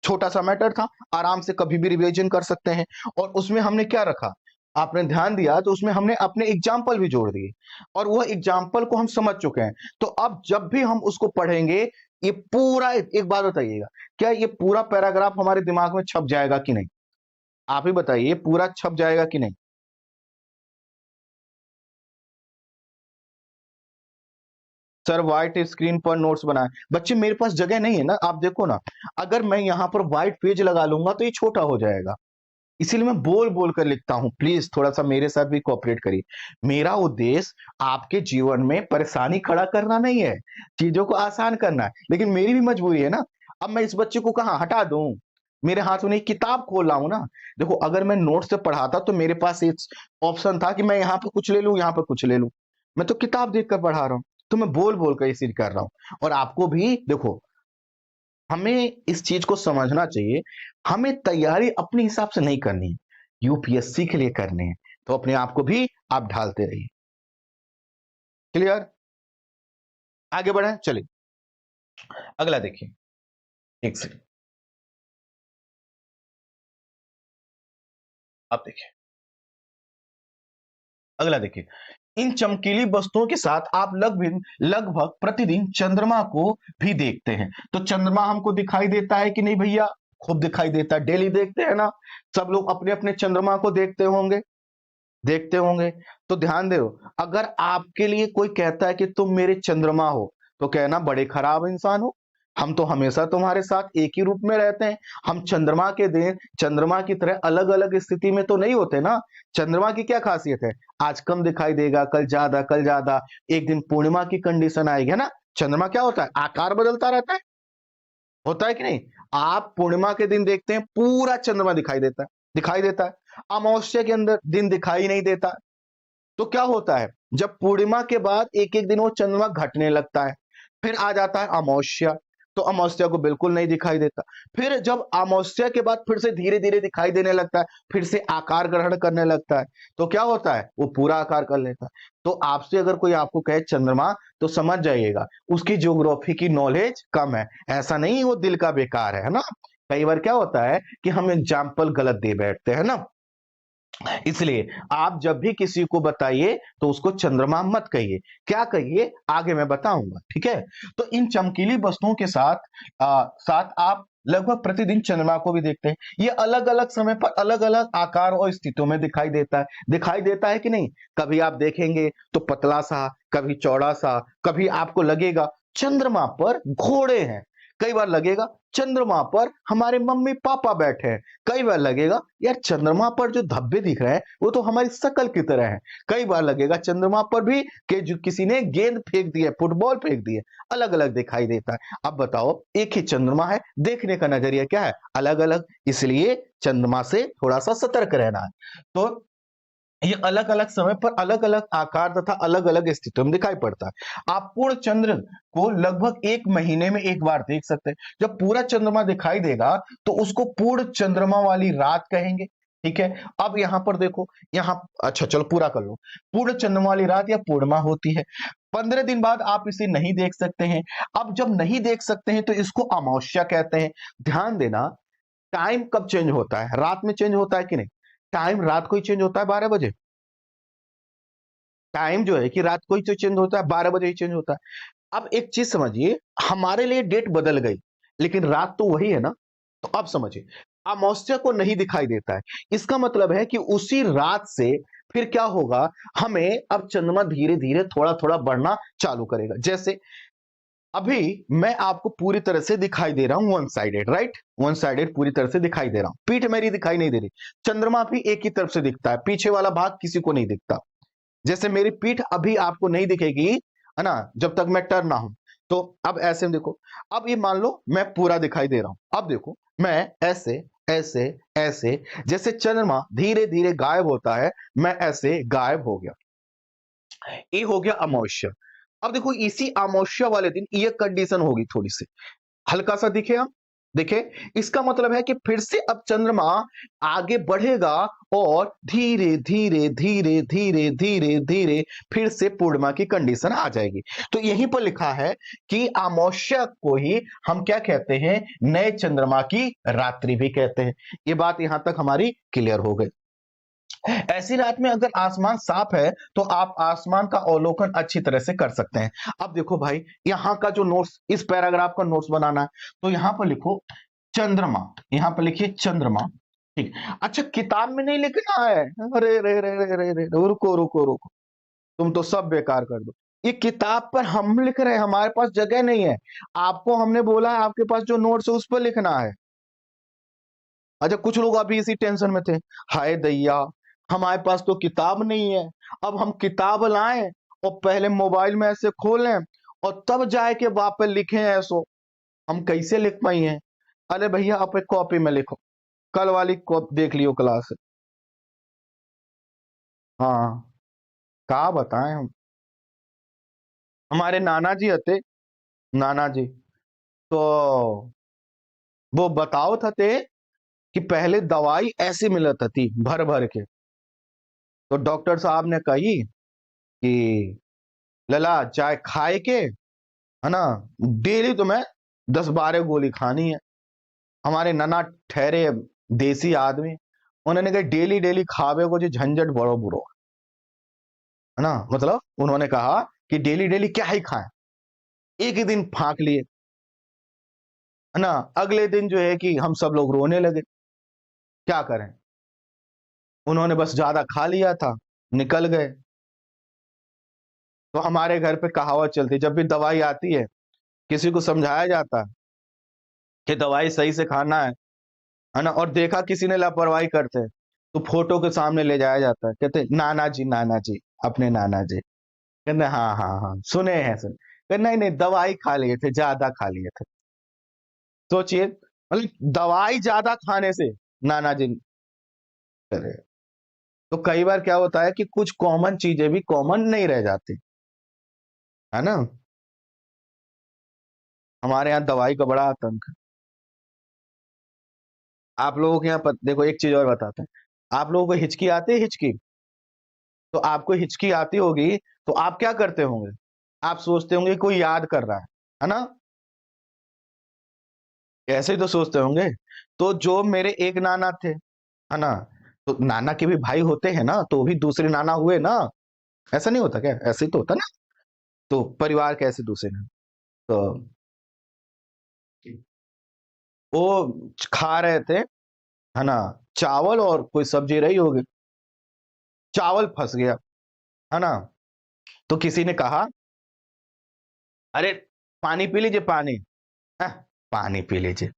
छोटा सा मैटर था, आराम से कभी भी रिवीजन कर सकते हैं। और उसमें हमने क्या रखा, आपने ध्यान दिया तो उसमें हमने अपने एग्जाम्पल भी जोड़ दिए, और वह एग्जाम्पल को हम समझ चुके हैं। तो अब जब भी हम उसको पढ़ेंगे, ये पूरा एक बात बताइएगा, क्या ये पूरा पैराग्राफ हमारे दिमाग में छप जाएगा कि नहीं? आप ही बताइए, ये पूरा छप जाएगा कि नहीं? सर व्हाइट स्क्रीन पर नोट्स बनाए, बच्चे मेरे पास जगह नहीं है ना, आप देखो ना, अगर मैं यहाँ पर व्हाइट पेज लगा लूंगा तो ये छोटा हो जाएगा। इसीलिए मैं बोल बोल कर लिखता हूं। प्लीज थोड़ा सा मेरे साथ भी कोऑपरेट करिए। मेरा उद्देश्य आपके जीवन में परेशानी खड़ा करना नहीं है, चीजों को आसान करना है, लेकिन मेरी भी मजबूरी है ना। अब मैं इस बच्चे को कहाँ हटा दूं? मेरे हाथ में नहीं, किताब खोल रहा हूं ना। देखो अगर मैं नोट से पढ़ाता तो मेरे पास एक ऑप्शन था कि मैं यहाँ पे कुछ ले लूं, यहाँ पे कुछ ले लूं। मैं तो किताब देख कर पढ़ा रहा हूँ, तो मैं बोल बोल कर इसी कर रहा हूँ। और आपको भी देखो, हमें इस चीज को समझना चाहिए, हमें तैयारी अपने हिसाब से नहीं करनी है, यूपीएससी के लिए करनी है। तो अपने आप को भी आप ढालते रहिए। क्लियर? आगे बढ़े, चलिए अगला देखिए। एक सेकंड, अब देखिए अगला देखिए। इन चमकीली वस्तुओं के साथ आप लगभग लगभग प्रतिदिन चंद्रमा को भी देखते हैं। तो चंद्रमा हमको दिखाई देता है कि नहीं भैया? खूब दिखाई देता है, डेली देखते हैं ना। सब लोग अपने अपने चंद्रमा को देखते होंगे, देखते होंगे। तो ध्यान दो, अगर आपके लिए कोई कहता है कि तुम मेरे चंद्रमा हो, तो कहना बड़े खराब इंसान हो। हम तो हमेशा तुम्हारे साथ एक ही रूप में रहते हैं। हम चंद्रमा के दिन चंद्रमा की तरह अलग अलग स्थिति में तो नहीं होते ना। चंद्रमा की क्या खासियत है, आज कम दिखाई देगा, कल ज्यादा, कल ज्यादा, एक दिन पूर्णिमा की कंडीशन आएगी, है ना। चंद्रमा क्या होता है, आकार बदलता रहता है, होता है कि नहीं? आप पूर्णिमा के दिन देखते हैं पूरा चंद्रमा दिखाई देता है, दिखाई देता है। अमावस्या के अंदर दिन दिखाई नहीं देता। तो क्या होता है, जब पूर्णिमा के बाद एक एक दिन वो चंद्रमा घटने लगता है, फिर आ जाता है अमावस्या, तो अमावस्या को बिल्कुल नहीं दिखाई देता। फिर जब अमावस्या के बाद फिर से धीरे धीरे दिखाई देने लगता है, फिर से आकार ग्रहण करने लगता है, तो क्या होता है, वो पूरा आकार कर लेता है। तो आपसे अगर कोई आपको कहे चंद्रमा, तो समझ जाइएगा उसकी ज्योग्राफी की नॉलेज कम है। ऐसा नहीं वो दिल का बेकार है ना। कई बार क्या होता है कि हम एग्जाम्पल गलत दे बैठते हैं ना। इसलिए आप जब भी किसी को बताइए तो उसको चंद्रमा मत कहिए, क्या कहिए आगे मैं बताऊंगा। ठीक है, तो इन चमकीली वस्तुओं के साथ साथ आप लगभग प्रतिदिन चंद्रमा को भी देखते हैं। ये अलग अलग समय पर अलग अलग आकार और स्थितियों में दिखाई देता है, दिखाई देता है कि नहीं? कभी आप देखेंगे तो पतला सा, कभी चौड़ा सा, कभी आपको लगेगा चंद्रमा पर घोड़े हैं, कई बार लगेगा चंद्रमा पर हमारे मम्मी पापा बैठे हैं, कई बार लगेगा यार चंद्रमा पर जो धब्बे दिख रहे हैं वो तो हमारी शकल की तरह है, कई बार लगेगा चंद्रमा पर भी कि जो किसी ने गेंद फेंक दी है, फुटबॉल फेंक दी है। अलग अलग दिखाई देता है। अब बताओ, एक ही चंद्रमा है, देखने का नजरिया क्या है, अलग अलग। इसलिए चंद्रमा से थोड़ा सा सतर्क रहना है। तो ये अलग अलग समय पर अलग अलग आकार तथा अलग अलग स्थितियों में दिखाई पड़ता है। आप पूर्ण चंद्र को लगभग 1 महीने में एक बार देख सकते हैं। जब पूरा चंद्रमा दिखाई देगा तो उसको पूर्ण चंद्रमा वाली रात कहेंगे। ठीक है, अब यहां पर देखो, यहाँ अच्छा चलो पूरा कर लो। पूर्ण चंद्रमा वाली रात या पूर्णिमा होती है। 15 दिन बाद आप इसे नहीं देख सकते हैं। अब जब नहीं देख सकते हैं तो इसको अमावस्या कहते हैं। ध्यान देना, टाइम कब चेंज होता है, रात में चेंज होता है कि नहीं? टाइम रात को ही चेंज होता है 12 बजे। टाइम जो है कि रात को ही तो चेंज होता है, 12 बजे ही चेंज होता है। अब एक चीज समझिए, हमारे लिए डेट बदल गई, लेकिन रात तो वही है ना। तो अब समझिए, अमावस्या को नहीं दिखाई देता है, इसका मतलब है कि उसी रात से फिर क्या होगा, हमें अब चंद्रमा धीरे धीरे थोड़ा थोड़ा बढ़ना चालू करेगा। जैसे अभी मैं आपको पूरी तरह से दिखाई दे रहा हूं one sided, right, one sided पूरी तरह से दिखाई दे रहा हूं, पीठ मेरी दिखाई नहीं दे रही। चंद्रमा भी एक ही तरफ से दिखता है, पीछे वाला भाग किसी को नहीं दिखता। जैसे मेरी पीठ अभी आपको नहीं दिखेगी, है ना, जब तक मैं टर्न ना हूं। तो अब ऐसे में देखो, अब ये मान लो मैं पूरा दिखाई दे रहा हूं, अब देखो मैं ऐसे ऐसे ऐसे, जैसे चंद्रमा धीरे धीरे गायब होता है, मैं ऐसे गायब हो गया। ये हो गया अमावस्या। अब देखो इसी अमावस्या वाले दिन ये कंडीशन होगी थोड़ी सी, हल्का सा दिखे हम, देखे, इसका मतलब है कि फिर से अब चंद्रमा आगे बढ़ेगा और धीरे धीरे धीरे धीरे धीरे धीरे फिर से पूर्णिमा की कंडीशन आ जाएगी। तो यहीं पर लिखा है कि अमावस्या को ही हम क्या कहते हैं, नए चंद्रमा की रात्रि भी कहते हैं। ये बात यहां तक हमारी क्लियर हो गई। ऐसी रात में अगर आसमान साफ है तो आप आसमान का अवलोकन अच्छी तरह से कर सकते हैं। अब देखो भाई, यहाँ का जो नोट्स, इस पैराग्राफ का नोट्स बनाना है, तो यहाँ पर लिखो चंद्रमा, यहाँ पर लिखिए चंद्रमा, ठीक। अच्छा, किताब में नहीं लिखना है, अरे रे रे रे रे रे, रुको रुको रुको, तुम तो सब बेकार कर दो। ये किताब पर हम लिख रहे हैं, हमारे पास जगह नहीं है। आपको हमने बोला है आपके पास जो नोट्स है उस पर लिखना है। अच्छा, कुछ लोग अभी इसी टेंशन में थे, हाय दैया, हमारे पास तो किताब नहीं है, अब हम किताब लाएं और पहले मोबाइल में ऐसे खोलें और तब जाए के वहां पे लिखें, ऐसो हम कैसे लिख पाई हैं। अरे भैया, आप एक कॉपी में लिखो, कल वाली देख लियो क्लास। हाँ, कहा बताएं हम। हमारे नाना जी हते, नाना जी, तो वो बताओ थे कि पहले दवाई ऐसी मिलत थी भर भर के। तो डॉक्टर साहब ने कही कि लला चाय खाए के, है ना, डेली तुम्हें 10-12 गोली खानी है। हमारे नना ठहरे देसी आदमी, उन्होंने कहा डेली डेली खावे को जो झंझट बड़ो बुरो, है ना, मतलब उन्होंने कहा कि डेली डेली क्या ही खाएं, एक ही दिन फांक लिए, है ना। अगले दिन जो है कि हम सब लोग रोने लगे, क्या करें, उन्होंने बस ज्यादा खा लिया था, निकल गए। तो हमारे घर पे कहावत चलती, जब भी दवाई आती है किसी को समझाया जाता है कि दवाई सही से खाना है ना, और देखा किसी ने लापरवाही करते हैं तो फोटो के सामने ले जाया जाता है, कहते नाना जी, नाना जी, अपने नाना जी, कहते हाँ हाँ हाँ सुने हैं, सुने, कहते नहीं नहीं दवाई खा लिए थे, ज्यादा खा लिए थे। सोचिए, मतलब दवाई ज्यादा खाने से नाना जी करे। तो कई बार क्या होता है कि कुछ कॉमन चीजें भी कॉमन नहीं रह जाती, है ना। हमारे यहाँ दवाई का बड़ा आतंक है। आप लोगों के यहाँ देखो एक चीज और बताते हैं, आप लोगों को हिचकी आती है, हिचकी, तो आपको हिचकी आती होगी तो आप क्या करते होंगे, आप सोचते होंगे कोई याद कर रहा है ना, ऐसे ही तो सोचते होंगे। तो जो मेरे एक नाना थे, है ना, तो नाना के भी भाई होते हैं ना, तो भी दूसरे नाना हुए ना, ऐसा नहीं होता क्या, ऐसे ही तो होता ना। तो परिवार कैसे दूसरे नाना, तो वो खा रहे थे, है ना, चावल और कोई सब्जी रही होगी, चावल फंस गया, है ना। तो किसी ने कहा अरे पानी पी लीजिए, पानी, "हाँ, पानी पी लीजिए"।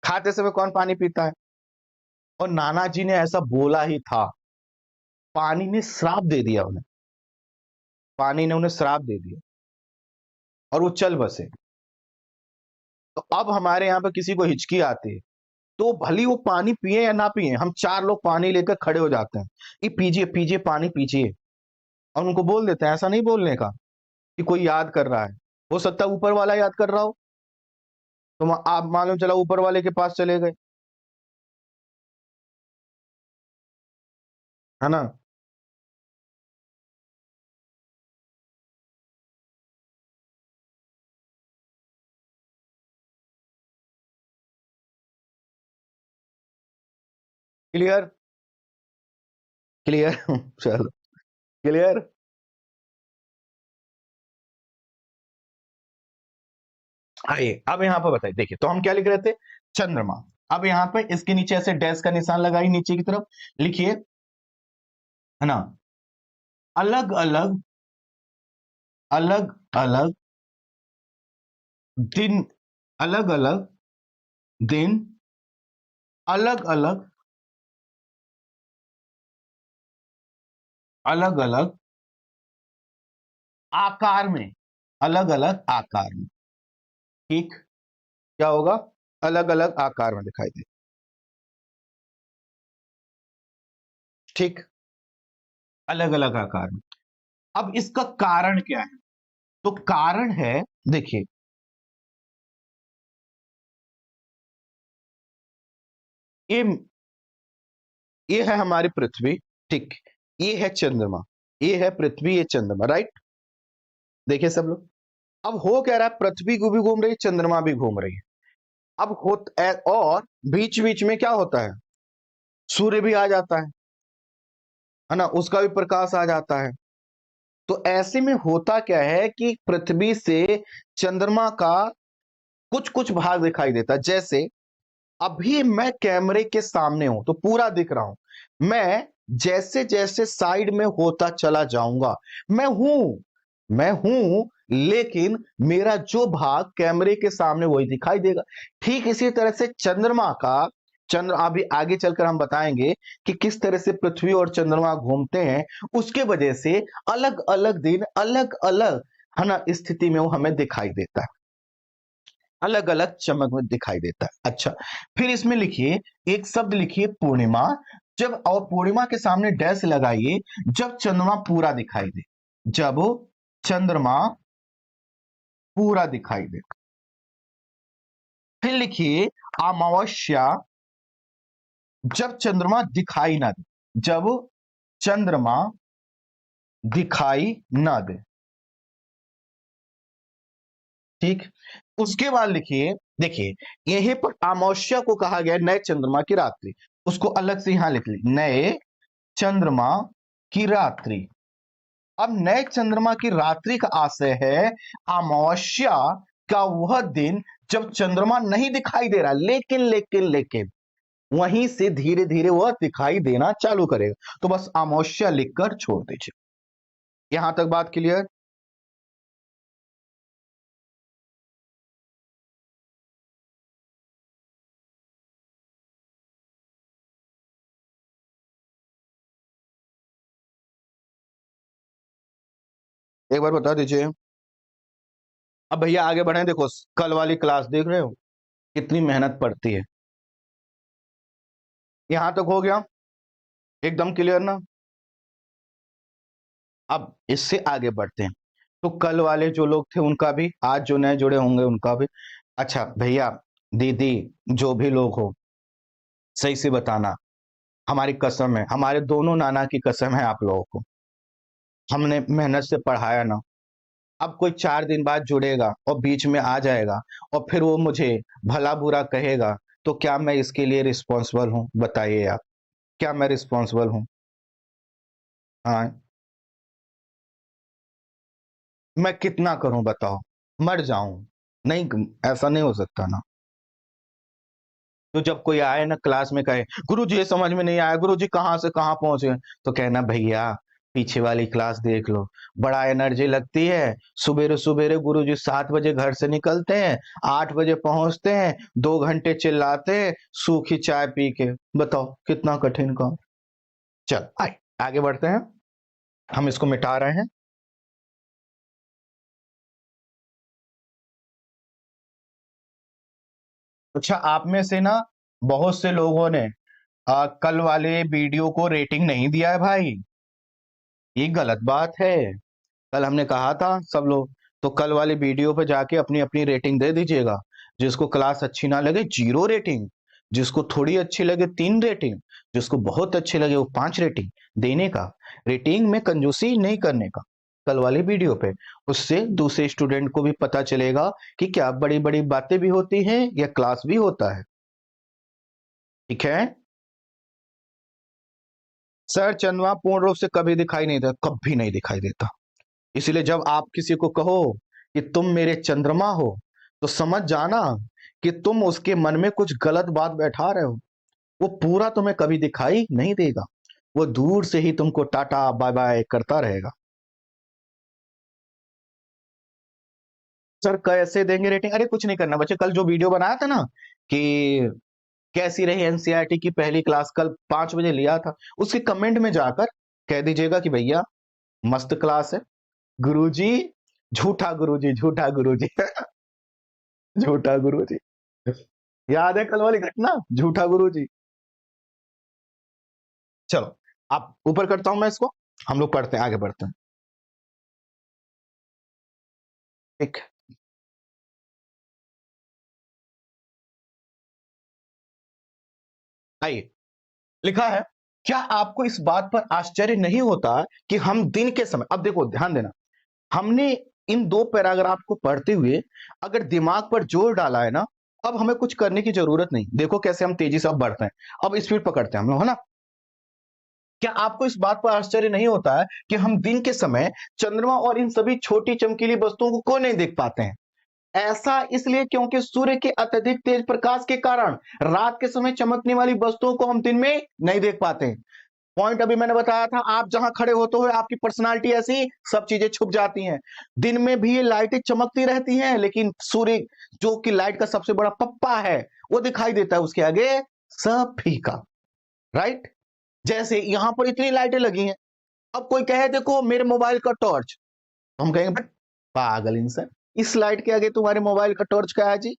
खाते समय कौन पानी पीता है, और नाना जी ने ऐसा बोला ही था, पानी ने श्राप दे दिया उन्हें, पानी ने उन्हें श्राप दे दिया और वो चल बसे। तो अब हमारे यहाँ पे किसी को हिचकी आती है तो भली वो पानी पिए या ना पिए, हम 4 लोग पानी लेकर खड़े हो जाते हैं, ये पीजिए पीजिए पानी पीजिए, और उनको बोल देते हैं, ऐसा नहीं बोलने का कि कोई याद कर रहा है, हो सकता है ऊपर वाला याद कर रहा हो। तो आप मालूम चला ऊपर वाले के पास चले गए, है ना। क्लियर, क्लियर चलो, क्लियर। आइए अब यहाँ पर बताइए, देखिए तो हम क्या लिख रहे थे, चंद्रमा। अब यहाँ पे इसके नीचे ऐसे डैश का निशान लगाई नीचे की तरफ, लिखिए, है ना, अलग अलग, अलग अलग दिन, अलग अलग दिन, अलग अलग, अलग अलग आकार में, अलग अलग आकार में, ठीक, क्या होगा, अलग अलग आकार में दिखाई दे, ठीक, अलग अलग आकार में। अब इसका कारण क्या है, तो कारण है, देखिए, ये ये है हमारी पृथ्वी, ठीक, ये है चंद्रमा, ये है पृथ्वी, ये चंद्रमा, राइट। देखिए सब लोग, अब हो क्या रहा है, पृथ्वी को भी घूम रही है, चंद्रमा भी घूम रही है। अब और बीच बीच में क्या होता है, सूर्य भी आ जाता है ना, उसका भी प्रकाश आ जाता है। तो ऐसे में होता क्या है कि पृथ्वी से चंद्रमा का कुछ कुछ भाग दिखाई देता है। जैसे अभी मैं कैमरे के सामने हूं तो पूरा दिख रहा हूं, मैं जैसे जैसे साइड में होता चला जाऊंगा, मैं हूं मैं हूं, लेकिन मेरा जो भाग कैमरे के सामने वही दिखाई देगा। ठीक इसी तरह से चंद्रमा का, चंद्र अभी आगे चलकर हम बताएंगे कि किस तरह से पृथ्वी और चंद्रमा घूमते हैं, उसके वजह से अलग अलग दिन, अलग अलग, है ना, स्थिति में वो हमें दिखाई देता है, अलग अलग चमक में दिखाई देता है। अच्छा, फिर इसमें लिखिए, एक शब्द लिखिए, पूर्णिमा। जब, और पूर्णिमा के सामने डैश लगाइए, जब चंद्रमा पूरा दिखाई दे, जब चंद्रमा पूरा दिखाई दे। फिर लिखिए, अमावस्या, जब चंद्रमा दिखाई ना दे, जब चंद्रमा दिखाई ना दे, ठीक। उसके बाद लिखिए, देखिए, यहीं पर अमावस्या को कहा गया नए चंद्रमा की रात्रि, उसको अलग से यहां लिख ली, नए चंद्रमा की रात्रि। अब नए चंद्रमा की रात्रि का आशय है अमावस्या का वह दिन जब चंद्रमा नहीं दिखाई दे रहा, लेकिन लेकिन लेकिन वहीं से धीरे धीरे वह दिखाई देना चालू करेगा। तो बस अमावस्या लिखकर छोड़ दीजिए। यहां तक बात क्लियर। एक बार बता दीजिए। अब भैया आगे बढ़े, देखो कल वाली क्लास देख रहे हो कितनी मेहनत पड़ती है। यहां तक हो गया, एकदम क्लियर ना। अब इससे आगे बढ़ते हैं, तो कल वाले जो लोग थे उनका भी, आज जो नए जुड़े होंगे उनका भी। अच्छा भैया, दीदी, जो भी लोग हो, सही से बताना, हमारी कसम है, हमारे दोनों नाना की कसम है आप लोगों को, हमने मेहनत से पढ़ाया ना। अब कोई 4 दिन बाद जुड़ेगा और बीच में आ जाएगा और फिर वो मुझे भला बुरा कहेगा, तो क्या मैं इसके लिए रिस्पॉन्सिबल हूँ, बताइए आप, क्या मैं रिस्पॉन्सिबल हूँ? हाँ, मैं कितना करूं बताओ, मर जाऊं? नहीं, ऐसा नहीं हो सकता ना। तो जब कोई आए ना क्लास में कहे गुरुजी ये समझ में नहीं आया, गुरुजी कहाँ से कहाँ पहुंचे, तो कहना भैया पीछे वाली क्लास देख लो, बड़ा एनर्जी लगती है। सुबेरे सुबेरे गुरुजी 7 बजे घर से निकलते हैं, 8 बजे पहुंचते हैं, 2 घंटे चिल्लाते हैं सूखी चाय पी के, बताओ कितना कठिन काम। चल आए, आगे बढ़ते हैं, हम इसको मिटा रहे हैं। अच्छा, आप में से ना बहुत से लोगों ने कल वाले वीडियो को रेटिंग नहीं दिया है भाई, ये गलत बात है। कल हमने कहा था सब लोग, तो कल वाले वीडियो पे जाके अपनी अपनी रेटिंग दे दीजिएगा। जिसको क्लास अच्छी ना लगे 0 रेटिंग, जिसको थोड़ी अच्छी लगे 3 रेटिंग, जिसको बहुत अच्छी लगे वो 5 रेटिंग देने का। रेटिंग में कंजूसी नहीं करने का कल वाले वीडियो पे। उससे दूसरे स्टूडेंट को भी पता चलेगा कि क्या बड़ी बड़ी बातें भी होती हैं या क्लास भी होता है, ठीक है। सर चंद्रमा पूर्ण रूप से कभी दिखाई नहीं देता, कभी नहीं दिखाई देता। इसलिए जब आप किसी को कहो कि तुम मेरे चंद्रमा हो, तो समझ जाना कि तुम उसके मन में कुछ गलत बात बैठा रहे हो। वो पूरा तुम्हें कभी दिखाई नहीं देगा, वो दूर से ही तुमको टाटा बाय बाय करता रहेगा। सर कैसे देंगे रेटिंग? अरे कुछ नहीं करना बच्चे, कल जो वीडियो बनाया था ना कि कैसी रही एनसीईआरटी की पहली क्लास, कल 5 बजे लिया था, उसके कमेंट में जाकर कह दीजिएगा कि भैया मस्त क्लास है गुरुजी, झूठा गुरुजी, झूठा गुरुजी झूठा गुरुजी। याद है कल वाली घटना, झूठा गुरुजी। चलो आप ऊपर करता हूं मैं इसको, हम लोग पढ़ते हैं, आगे बढ़ते हैं। ठीक, आइए, लिखा है, क्या आपको इस बात पर आश्चर्य नहीं होता कि हम दिन के समय, अब देखो ध्यान देना, हमने इन 2 पैराग्राफ को पढ़ते हुए अगर दिमाग पर जोर डाला है ना, अब हमें कुछ करने की जरूरत नहीं। देखो कैसे हम तेजी से अब बढ़ते हैं, अब स्पीड पकड़ते हैं हम लोग, है ना। क्या आपको इस बात पर आश्चर्य नहीं होता है कि हम दिन के समय चंद्रमा और इन सभी छोटी चमकीली वस्तुओं को क्यों नहीं देख पाते हैं? ऐसा इसलिए क्योंकि सूर्य के अत्यधिक तेज प्रकाश के कारण रात के समय चमकने वाली वस्तुओं को हम दिन में नहीं देख पाते हैं। पॉइंट अभी मैंने बताया था, आप जहां खड़े होते हो आपकी पर्सनालिटी ऐसी सब चीजें छुप जाती हैं। दिन में भी ये लाइटें चमकती रहती हैं, लेकिन सूर्य जो कि लाइट का सबसे बड़ा पप्पा है, वो दिखाई देता है उसके आगे सब फीका। राइट, जैसे यहां पर इतनी लाइटें लगी हैं, अब कोई कहे देखो मेरे मोबाइल का टॉर्च, तो हम कहेंगे बट पागल इंसान, इस लाइट के आगे तुम्हारे मोबाइल का टॉर्च क्या है जी?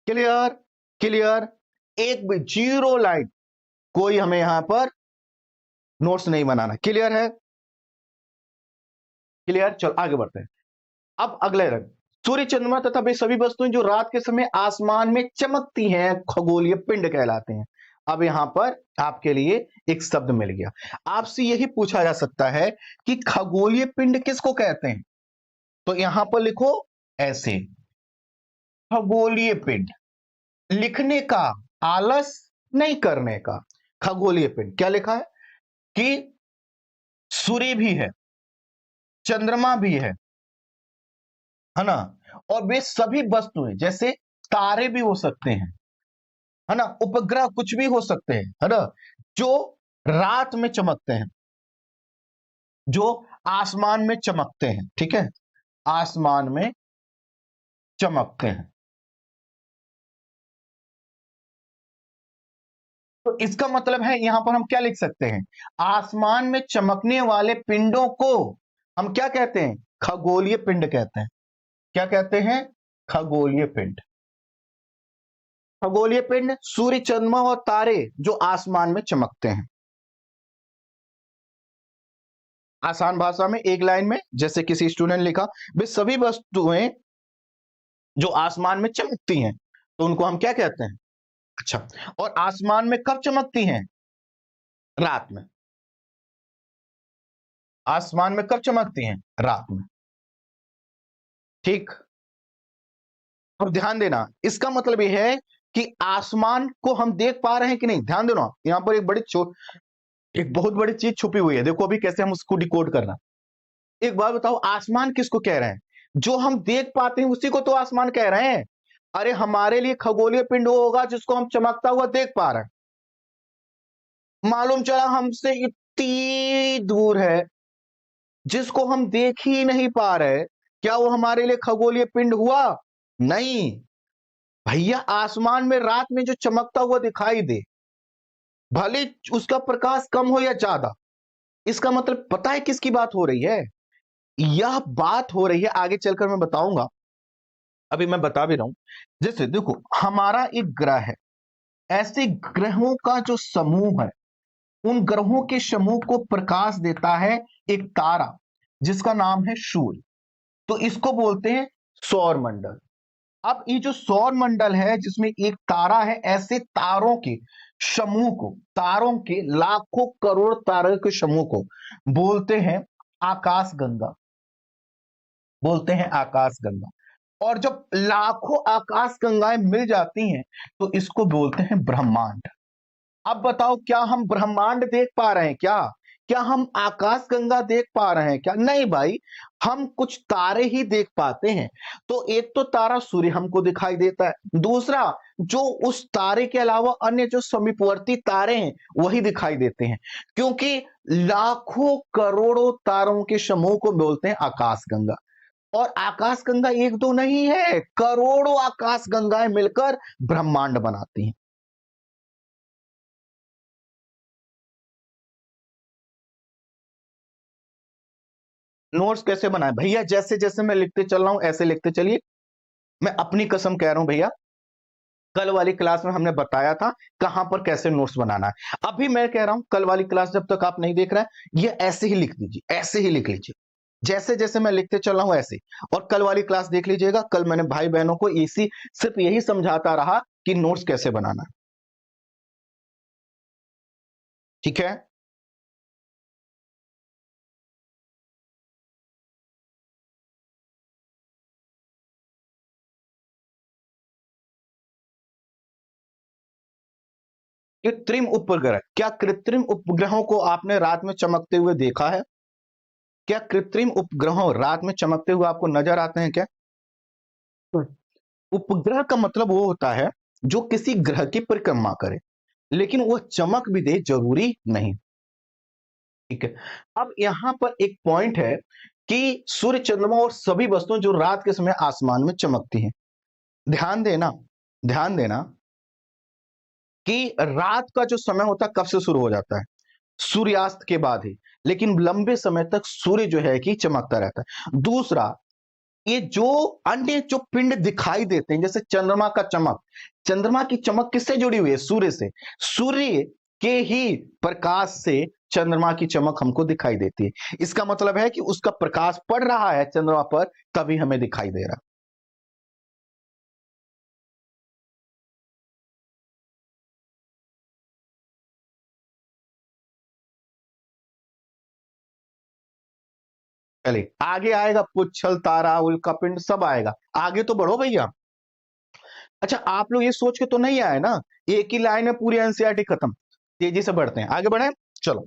क्लियर, क्लियर, एक भी जीरो लाइट, कोई हमें यहां पर नोट्स नहीं बनाना। क्लियर है? क्लियर, चल आगे बढ़ते हैं। अब अगले रंग, सूर्य चंद्रमा तथा वे सभी वस्तुएं जो रात के समय आसमान में चमकती हैं खगोलीय पिंड कहलाते हैं। अब यहां पर आपके लिए एक शब्द मिल गया, आपसे यही पूछा जा सकता है कि खगोलीय पिंड किसको कहते हैं, तो यहां पर लिखो ऐसे, खगोलीय पिंड, लिखने का आलस नहीं करने का। खगोलीय पिंड क्या लिखा है कि सूर्य भी है, चंद्रमा भी है ना, और वे सभी वस्तुएं जैसे तारे भी हो सकते हैं, है ना, उपग्रह कुछ भी हो सकते हैं, है ना, जो रात में चमकते हैं, जो आसमान में चमकते हैं, ठीक है, आसमान में चमकते हैं। तो इसका मतलब है यहां पर हम क्या लिख सकते हैं, आसमान में चमकने वाले पिंडों को हम क्या कहते हैं, खगोलीय पिंड कहते हैं। क्या कहते हैं? खगोलीय पिंड। खगोलीय पिंड सूर्य, चंद्रमा और तारे जो आसमान में चमकते हैं। आसान भाषा में एक लाइन में जैसे किसी स्टूडेंट लिखा, वे सभी वस्तुएं जो आसमान में चमकती हैं, तो उनको हम क्या कहते हैं? अच्छा, और आसमान में कब चमकती हैं? रात में। आसमान में कब चमकती हैं? रात में। ठीक, अब ध्यान देना, इसका मतलब यह है कि आसमान को हम देख पा रहे हैं कि नहीं। ध्यान देना, यहां पर एक बहुत बड़ी चीज छुपी हुई है, देखो अभी कैसे हम उसको डिकोड करना। एक बात बताओ, आसमान किसको कह रहे हैं? जो हम देख पाते हैं उसी को तो आसमान कह रहे हैं। अरे हमारे लिए खगोलीय पिंड वो होगा जिसको हम चमकता हुआ देख पा रहे हैं, मालूम चला हमसे इतनी दूर है, जिसको हम देख ही नहीं पा रहे, क्या वो हमारे लिए खगोलीय पिंड हुआ? नहीं भैया, आसमान में रात में जो चमकता हुआ दिखाई दे, भले उसका प्रकाश कम हो या ज्यादा, इसका मतलब पता है किसकी बात हो रही है? यह बात हो रही है, आगे चलकर मैं बताऊंगा, अभी मैं बता भी रहा हूं। जैसे देखो, हमारा एक ग्रह है, ऐसे ग्रहों का जो समूह है, उन ग्रहों के समूह को प्रकाश देता है एक तारा जिसका नाम है सूर्य, तो इसको बोलते हैं सौर मंडल। अब ये जो सौर मंडल है जिसमें एक तारा है, ऐसे तारों के समूह को, तारों के लाखों करोड़ तारों के समूह को बोलते हैं आकाश गंगा, बोलते हैं आकाश गंगा। और जब लाखों आकाश गंगाएं मिल जाती हैं तो इसको बोलते हैं ब्रह्मांड। अब बताओ, क्या हम ब्रह्मांड देख पा रहे हैं क्या? क्या हम आकाशगंगा देख पा रहे हैं क्या? नहीं भाई, हम कुछ तारे ही देख पाते हैं। तो एक तो तारा सूर्य हमको दिखाई देता है, दूसरा जो उस तारे के अलावा अन्य जो समीपवर्ती तारे हैं वही दिखाई देते हैं, क्योंकि लाखों करोड़ों तारों के समूह को बोलते हैं आकाशगंगा। और आकाशगंगा एक दो नहीं है, करोड़ों आकाशगंगाएं मिलकर ब्रह्मांड बनाती हैं। नोट्स कैसे बनाए भैया? जैसे जैसे मैं लिखते चल रहा हूं ऐसे लिखते चलिए। मैं अपनी कसम कह रहा हूं भैया, कल वाली क्लास में हमने बताया था कहां पर कैसे नोट्स बनाना है। अभी मैं कह रहा हूं कल वाली क्लास जब तक आप नहीं देख रहे हैं, ये ऐसे ही लिख दीजिए, ऐसे ही लिख लीजिए, जैसे जैसे मैं लिखते चल रहा हूं ऐसे। और कल वाली क्लास देख लीजिएगा, कल मैंने भाई बहनों को इसी सिर्फ यही समझाता रहा कि नोट्स कैसे बनाना है। ठीक है? कृत्रिम उपग्रह, क्या कृत्रिम उपग्रहों को आपने रात में चमकते हुए देखा है? क्या कृत्रिम उपग्रहों रात में चमकते हुए आपको नजर आते हैं क्या? उपग्रह का मतलब वो होता है जो किसी ग्रह की परिक्रमा करे, लेकिन वो चमक भी दे जरूरी नहीं। ठीक है। अब यहां पर एक पॉइंट है कि सूर्य, चंद्रमा और सभी वस्तुएं जो रात के समय आसमान में चमकती हैं, ध्यान देना, ध्यान देना कि रात का जो समय होता है कब से शुरू हो जाता है? सूर्यास्त के बाद ही। लेकिन लंबे समय तक सूर्य जो है कि चमकता रहता है। दूसरा, ये जो अन्य जो पिंड दिखाई देते हैं, जैसे चंद्रमा का चमक, चंद्रमा की चमक किससे जुड़ी हुई है? सूर्य से। सूर्य के ही प्रकाश से चंद्रमा की चमक हमको दिखाई देती है। इसका मतलब है कि उसका प्रकाश पड़ रहा है चंद्रमा पर, तभी हमें दिखाई दे रहा। चलिए आगे आएगा, पुच्छल, तारा, उल्का पिंड सब आएगा। आगे तो बढ़ो भैया। अच्छा, आप लोग ये सोच के तो नहीं आए ना एक ही लाइन में पूरी एनसीईआरटी खत्म? तेजी से बढ़ते हैं, आगे बढ़े। चलो,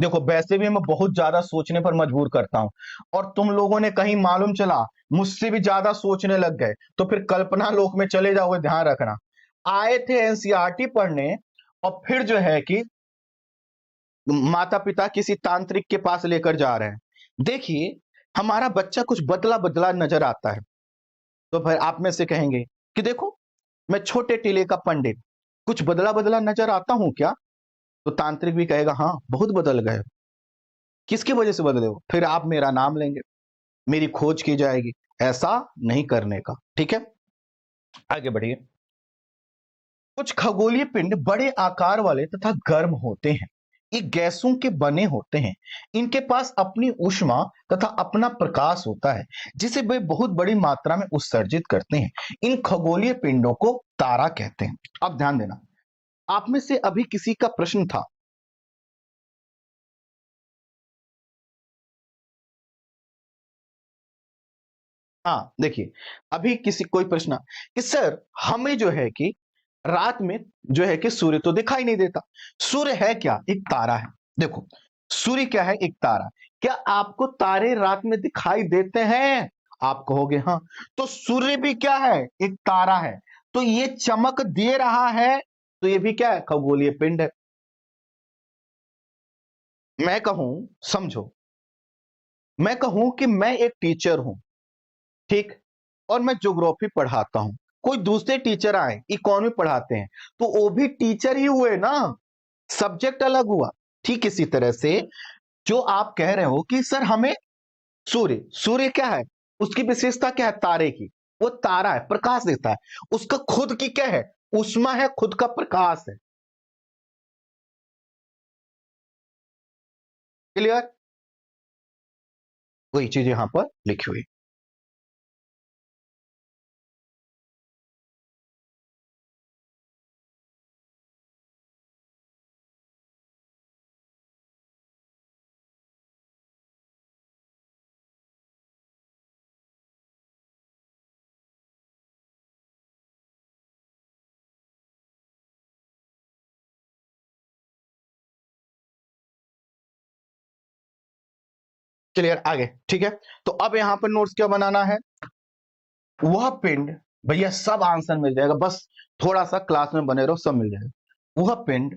देखो वैसे भी मैं बहुत ज्यादा सोचने पर मजबूर करता हूं, और तुम लोगों ने कहीं मालूम चला मुझसे भी ज्यादा सोचने लग गए तो फिर कल्पना लोक में चले जाओगे, ध्यान रखना। आए थे एनसीईआरटी पढ़ने, और फिर जो है कि माता पिता किसी तांत्रिक के पास लेकर जा रहे हैं। देखिए, हमारा बच्चा कुछ बदला बदला नजर आता है, तो फिर आप में से कहेंगे कि देखो, मैं छोटे टीले का पंडित, कुछ बदला बदला नजर आता हूं क्या? तो तांत्रिक भी कहेगा हाँ बहुत बदल गए। किसकी वजह से बदले हो? फिर आप मेरा नाम लेंगे, मेरी खोज की जाएगी। ऐसा नहीं करने का, ठीक है? आगे बढ़िए। कुछ खगोलीय पिंड बड़े आकार वाले तथा गर्म होते हैं। ये गैसों के बने होते हैं। इनके पास अपनी ऊष्मा तथा अपना प्रकाश होता है, जिसे वे बहुत बड़ी मात्रा में उत्सर्जित करते हैं। इन खगोलीय पिंडों को तारा कहते हैं। अब ध्यान देना, आप में से अभी किसी का प्रश्न था। हाँ देखिए, अभी किसी कोई प्रश्न कि सर हमें जो है कि रात में जो है कि सूर्य तो दिखाई नहीं देता। सूर्य है क्या? एक तारा है। देखो, सूर्य क्या है? एक तारा। क्या आपको तारे रात में दिखाई देते हैं? आप कहोगे हाँ। तो सूर्य भी क्या है? एक तारा है। तो ये चमक दे रहा है, तो ये भी क्या है? खगोलीय पिंड है। मैं कहूं, समझो, मैं कहूं कि मैं एक टीचर हूं, ठीक, और मैं ज्योग्राफी पढ़ाता हूं। कोई दूसरे टीचर आए इकोनॉमी पढ़ाते हैं, तो वो भी टीचर ही हुए ना, सब्जेक्ट अलग हुआ। ठीक इसी तरह से जो आप कह रहे हो कि सर हमें सूर्य, सूर्य क्या है? उसकी विशेषता क्या है? तारे की, वो तारा है, प्रकाश देता है। उसका खुद की क्या है? ऊष्मा है, खुद का प्रकाश है। क्लियर? वही चीज यहां पर लिखी हुई। चलिए यार आगे, ठीक है। तो अब यहां पर नोट्स क्या बनाना है, वह पिंड, भैया सब आंसर मिल जाएगा, बस थोड़ा सा क्लास में बने रहो, सब मिल जाएगा। वह पिंड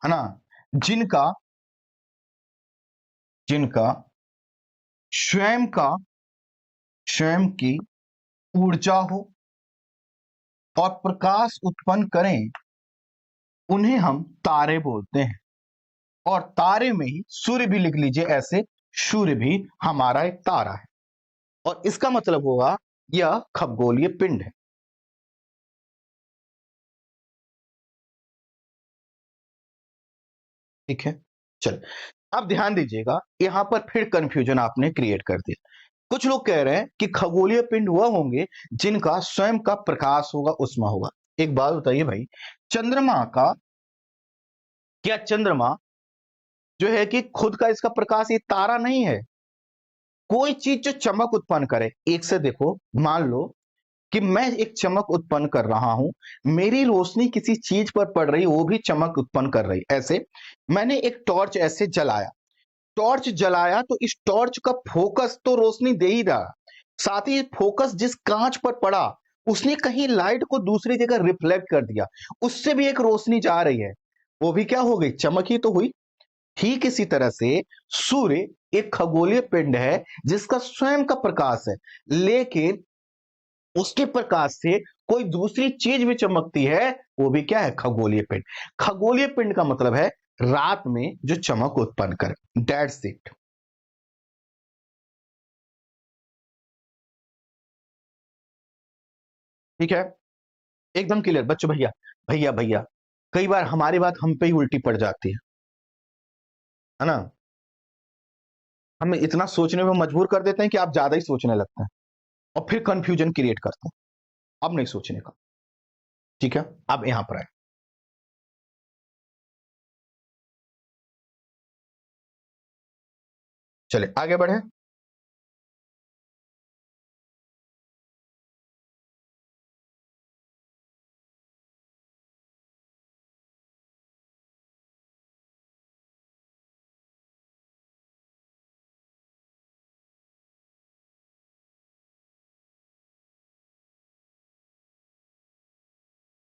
है ना, जिनका जिनका स्वयं का स्वयं की ऊर्जा हो और प्रकाश उत्पन्न करें, उन्हें हम तारे बोलते हैं। और तारे में ही सूर्य भी लिख लीजिए ऐसे, सूर्य भी हमारा एक तारा है, और इसका मतलब होगा यह खगोलीय पिंड है। ठीक है, चल अब ध्यान दीजिएगा, यहां पर फिर कंफ्यूजन आपने क्रिएट कर दिया। कुछ लोग कह रहे हैं कि खगोलीय पिंड वह होंगे जिनका स्वयं का प्रकाश होगा, उष्मा होगा। एक बात बताइए भाई, चंद्रमा का, क्या चंद्रमा जो है कि खुद का इसका प्रकाश ये तारा नहीं है? कोई चीज जो चमक उत्पन्न करे, एक से देखो, मान लो कि मैं एक चमक उत्पन्न कर रहा हूं, मेरी रोशनी किसी चीज पर पड़ रही, वो भी चमक उत्पन्न कर रही। ऐसे मैंने एक टॉर्च ऐसे जलाया, टॉर्च जलाया तो इस टॉर्च का फोकस तो रोशनी दे ही रहा, साथ ही फोकस जिस कांच पर पड़ा उसने कहीं लाइट को दूसरी जगह रिफ्लेक्ट कर दिया, उससे भी एक रोशनी जा रही है, वो भी क्या हो गई, चमक ही तो हुई। ठीक इसी तरह से सूर्य एक खगोलीय पिंड है जिसका स्वयं का प्रकाश है, लेकिन उसके प्रकाश से कोई दूसरी चीज भी चमकती है, वो भी क्या है, खगोलीय पिंड। खगोलीय पिंड का मतलब है रात में जो चमक उत्पन्न करे, दैट्स इट। ठीक है, एकदम क्लियर बच्चों। भैया भैया भैया, कई बार हमारी बात हम पे ही उल्टी पड़ जाती है ना, हमें इतना सोचने में मजबूर कर देते हैं कि आप ज्यादा ही सोचने लगते हैं और फिर कंफ्यूजन क्रिएट करते हैं। अब नहीं सोचने का, ठीक है। अब यहां पर आए, चले आगे बढ़े।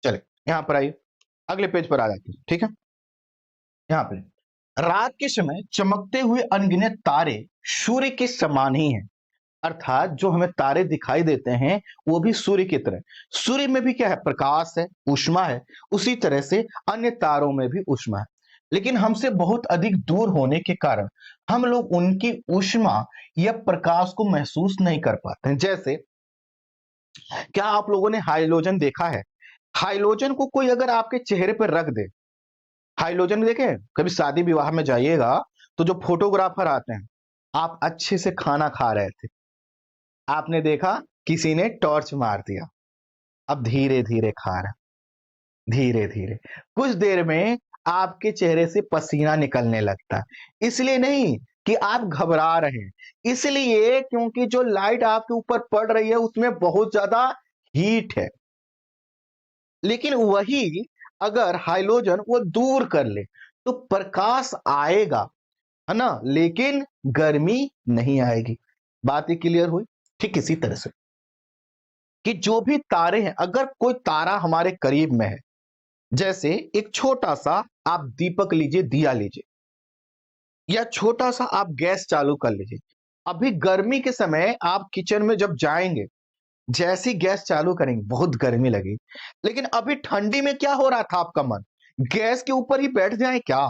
चले यहां पर आइए, अगले पेज पर आ जाते हैं, ठीक है। यहां पे रात के समय चमकते हुए अनगिनत तारे सूर्य के समान ही हैं, अर्थात जो हमें तारे दिखाई देते हैं वो भी सूर्य की तरह। सूर्य में भी क्या है, प्रकाश है, ऊष्मा है, उसी तरह से अन्य तारों में भी ऊष्मा है, लेकिन हमसे बहुत अधिक दूर होने के कारण हम लोग उनकी ऊष्मा या प्रकाश को महसूस नहीं कर पाते हैं। जैसे क्या आप लोगों ने हाइड्रोजन देखा है? हाइड्रोजन को कोई अगर आपके चेहरे पर रख दे, हाइड्रोजन देखे, कभी शादी विवाह में जाइएगा तो जो फोटोग्राफर आते हैं, आप अच्छे से खाना खा रहे थे, आपने देखा किसी ने टॉर्च मार दिया, अब धीरे धीरे खा रहा, धीरे धीरे कुछ देर में आपके चेहरे से पसीना निकलने लगता है, इसलिए नहीं कि आप घबरा रहे हैं, इसलिए क्योंकि जो लाइट आपके ऊपर पड़ रही है उसमें बहुत ज्यादा हीट है। लेकिन वही अगर हाइड्रोजन वो दूर कर ले तो प्रकाश आएगा, है ना, लेकिन गर्मी नहीं आएगी। बात ये क्लियर हुई? ठीक इसी तरह से कि जो भी तारे हैं, अगर कोई तारा हमारे करीब में है, जैसे एक छोटा सा आप दीपक लीजिए, दिया लीजिए, या छोटा सा आप गैस चालू कर लीजिए, अभी गर्मी के समय आप किचन में जब जाएंगे, जैसी गैस चालू करेंगे बहुत गर्मी लगेगी, लेकिन अभी ठंडी में क्या हो रहा था, आपका मन गैस के ऊपर ही बैठ जाए क्या?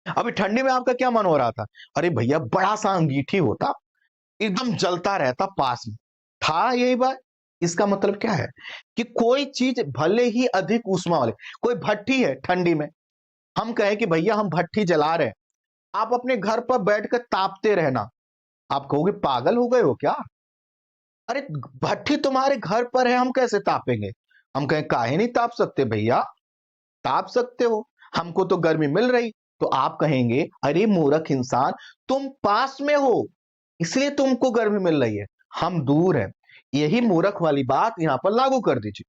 अभी ठंडी में आपका क्या मन हो रहा था, अरे भैया बड़ा सा अंगीठी होता, एकदम जलता रहता पास में, था यही बात। इसका मतलब क्या है कि कोई चीज भले ही अधिक ऊष्मा वाले, कोई भट्ठी है ठंडी में, हम कहें कि भैया हम भट्ठी जला रहे हैं, आप अपने घर पर बैठकर तापते रहना, आप कहोगे पागल हो गए हो क्या? अरे भट्ठी तुम्हारे घर पर है, हम कैसे तापेंगे? हम कहें काहे नहीं ताप सकते भैया, ताप सकते हो, हमको तो गर्मी मिल रही। तो आप कहेंगे अरे मूर्ख इंसान, तुम पास में हो इसलिए तुमको गर्मी मिल रही है, हम दूर हैं। यही मूर्ख वाली बात यहां पर लागू कर दीजिए।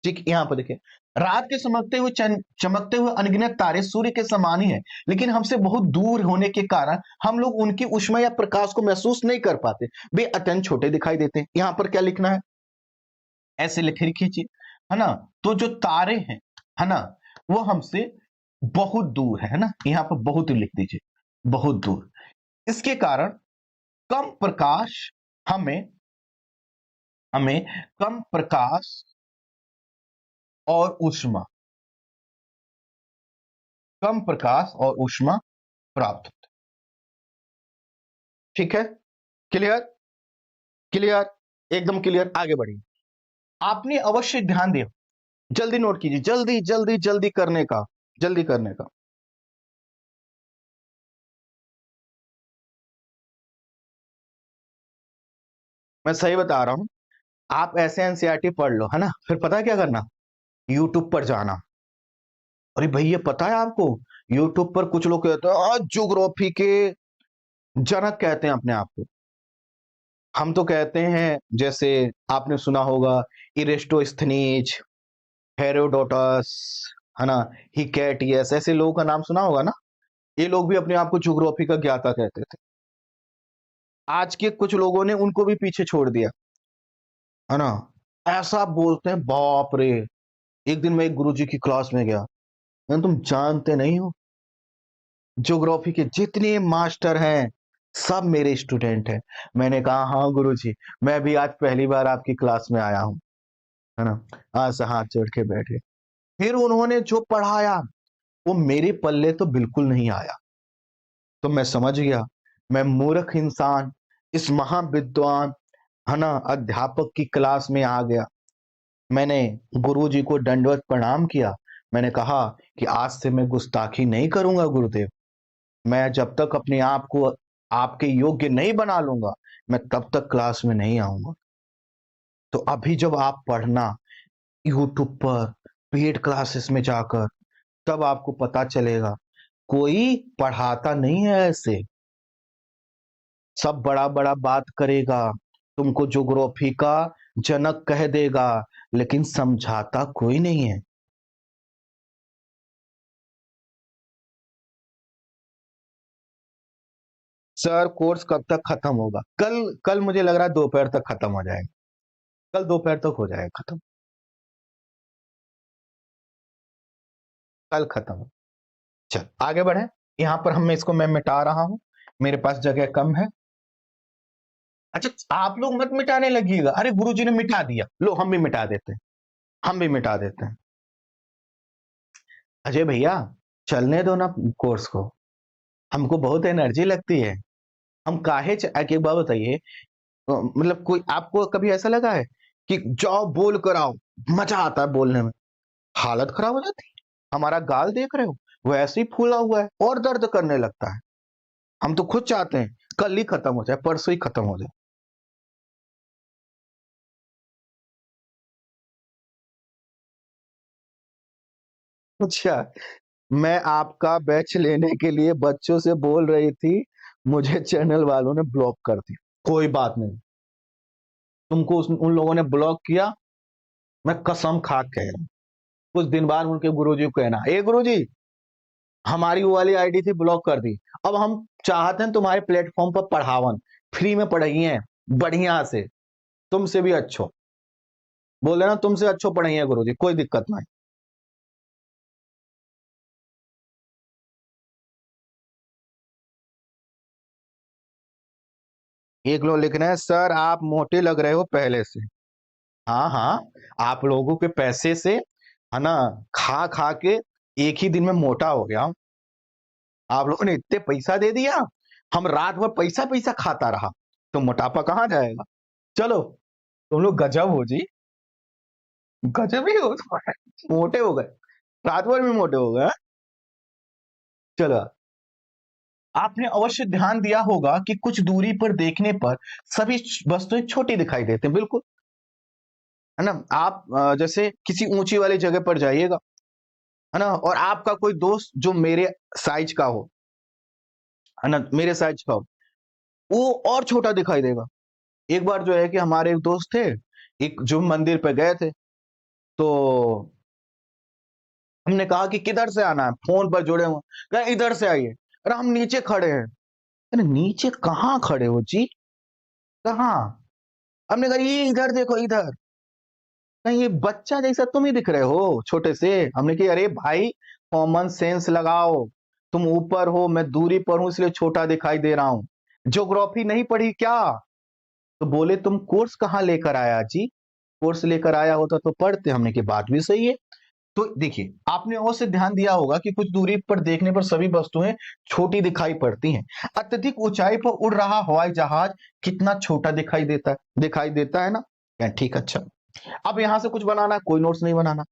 ठीक, यहाँ पर देखिए, रात के चमकते हुए अनगिनत तारे सूर्य के समान ही हैं, लेकिन हमसे बहुत दूर होने के कारण हम लोग उनकी ऊष्मा या प्रकाश को महसूस नहीं कर पाते। वे अत्यंत छोटे दिखाई देते हैं। यहाँ पर क्या लिखना है, ऐसे लिख खींचिए, है ना। तो जो तारे हैं, है ना, वो हमसे बहुत दूर है ना, यहाँ पर बहुत लिख दीजिए, बहुत दूर। इसके कारण कम प्रकाश हमें हमें कम प्रकाश और ऊष्मा कम प्रकाश और ऊष्मा प्राप्त होता है। ठीक है, क्लियर, क्लियर, एकदम क्लियर। आगे बढ़िए। आपने अवश्य ध्यान दिया, जल्दी नोट कीजिए, जल्दी जल्दी जल्दी करने का, जल्दी करने का। मैं सही बता रहा हूं, आप ऐसे एनसीईआरटी पढ़ लो, है ना, फिर पता है क्या करना, यूट्यूब पर जाना। अरे भैया पता है आपको, यूट्यूब पर कुछ लोग कहते हैं ज्योग्राफी के जनक कहते हैं अपने आप को। हम तो कहते हैं, जैसे आपने सुना होगा, इरेस्टोस्थनीज, हेरोडोटस, है ना, हिकैटियस, ऐसे लोगों का नाम सुना होगा ना। ये लोग भी अपने आप को ज्योग्राफी का ज्ञाता कहते थे। आज के कुछ लोगों ने उनको भी पीछे छोड़ दिया, है ना। ऐसा बोलते हैं, बाप रे। एक दिन मैं एक गुरुजी की क्लास में गया, तुम जानते नहीं हो, ज्योग्राफी के जितने मास्टर हैं सब मेरे स्टूडेंट हैं। मैंने कहा हाँ गुरुजी, मैं भी आज पहली बार आपकी क्लास में आया हूँ, है ना। आज से हाथ जोड़ के बैठ गए। फिर उन्होंने जो पढ़ाया वो मेरे पल्ले तो बिल्कुल नहीं आया। तो मैं समझ गया, मैं मूर्ख इंसान इस महाविद्वान, है ना, अध्यापक की क्लास में आ गया। मैंने गुरुजी को दंडवत प्रणाम किया। मैंने कहा कि आज से मैं गुस्ताखी नहीं करूंगा गुरुदेव। मैं जब तक अपने आप को आपके योग्य नहीं बना लूंगा, मैं तब तक क्लास में नहीं आऊंगा। तो अभी जब आप पढ़ना यूट्यूब पर, पेड क्लासेस में जाकर, तब आपको पता चलेगा, कोई पढ़ाता नहीं है ऐसे। सब बड़ा बड़ा बात करेगा, तुमको ज्योग्राफी का जनक कह देगा, लेकिन समझाता कोई नहीं है। सर कोर्स कब तक खत्म होगा? कल, कल मुझे लग रहा है दोपहर तक खत्म हो जाएगा। कल दोपहर तक हो जाएगा खत्म, कल खत्म हो। चल आगे बढ़े। यहाँ पर हम इसको मैं मिटा रहा हूं, मेरे पास जगह कम है। अच्छा आप लोग मत मिटाने लगिएगा, अरे गुरुजी ने मिटा दिया, लो हम भी मिटा देते हैं, हम भी मिटा देते हैं। अजय भैया चलने दो ना कोर्स को, हमको बहुत एनर्जी लगती है। हम काहे एक बात बताइए, मतलब कोई आपको कभी ऐसा लगा है कि जाओ बोल कर आओ, मजा आता है बोलने में, हालत खराब हो जाती है। हमारा गाल देख रहे हो, वो ऐसे ही फूला हुआ है और दर्द करने लगता है। हम तो खुद चाहते हैं कल ही खत्म हो जाए, परसों ही खत्म हो जाए। अच्छा, मैं आपका बैच लेने के लिए बच्चों से बोल रही थी, मुझे चैनल वालों ने ब्लॉक कर दिया। कोई बात नहीं, तुमको उन लोगों ने ब्लॉक किया, मैं कसम खा के कह रहा हूं। कुछ दिन बाद उनके गुरुजी को कहना, ए गुरुजी, हमारी वो वाली आईडी थी ब्लॉक कर दी, अब हम चाहते हैं तुम्हारे प्लेटफॉर्म पर पढ़ावन, फ्री में पढ़ाइए, बढ़िया से, तुमसे भी अच्छो, बोल देना तुमसे अच्छो पढ़ाइए गुरुजी, कोई दिक्कत नहीं। एक लोग लिख रहे हैं, सर आप मोटे लग रहे हो पहले से। हाँ हाँ, आप लोगों के पैसे से, है ना, खा खा के एक ही दिन में मोटा हो गया हूं। आप लोगों ने इतने पैसा दे दिया, हम रात भर पैसा पैसा खाता रहा, तो मोटापा कहाँ जाएगा। चलो, तुम लोग गजब हो जी, गजब ही हो तुम्हारे, मोटे हो गए, रात भर में मोटे हो गए, हाँ? चलो, आपने अवश्य ध्यान दिया होगा कि कुछ दूरी पर देखने पर सभी वस्तुएं छोटी दिखाई देते हैं, बिल्कुल, है ना। आप जैसे किसी ऊंची वाली जगह पर जाइएगा, है ना, और आपका कोई दोस्त जो मेरे साइज का हो, है ना, मेरे साइज का हो, वो और छोटा दिखाई देगा। एक बार जो है कि हमारे एक दोस्त थे, एक जो मंदिर पे गए थे, तो हमने कहा कि किधर से आना है, फोन पर जुड़े हुए, कहा इधर से आइए। अरे हम नीचे खड़े हैं। अरे नीचे कहाँ खड़े हो जी, कहाँ? हमने कहा ये इधर देखो इधर। नहीं ये बच्चा जैसा तुम ही दिख रहे हो छोटे से। हमने कहा अरे भाई कॉमन सेंस लगाओ, तुम ऊपर हो मैं दूरी पर हूं इसलिए छोटा दिखाई दे रहा हूं। ज्योग्राफी नहीं पढ़ी क्या? तो बोले तुम कोर्स कहाँ लेकर आया जी, कोर्स लेकर आया होता तो पढ़ते। हमने की बात भी सही है। तो देखिए आपने और से ध्यान दिया होगा कि कुछ दूरी पर देखने पर सभी वस्तुएं छोटी दिखाई पड़ती हैं। अत्यधिक ऊंचाई पर उड़ रहा हवाई जहाज कितना छोटा दिखाई देता है ना। ठीक, अच्छा। अब यहां से कुछ बनाना है, कोई नोट्स नहीं बनाना।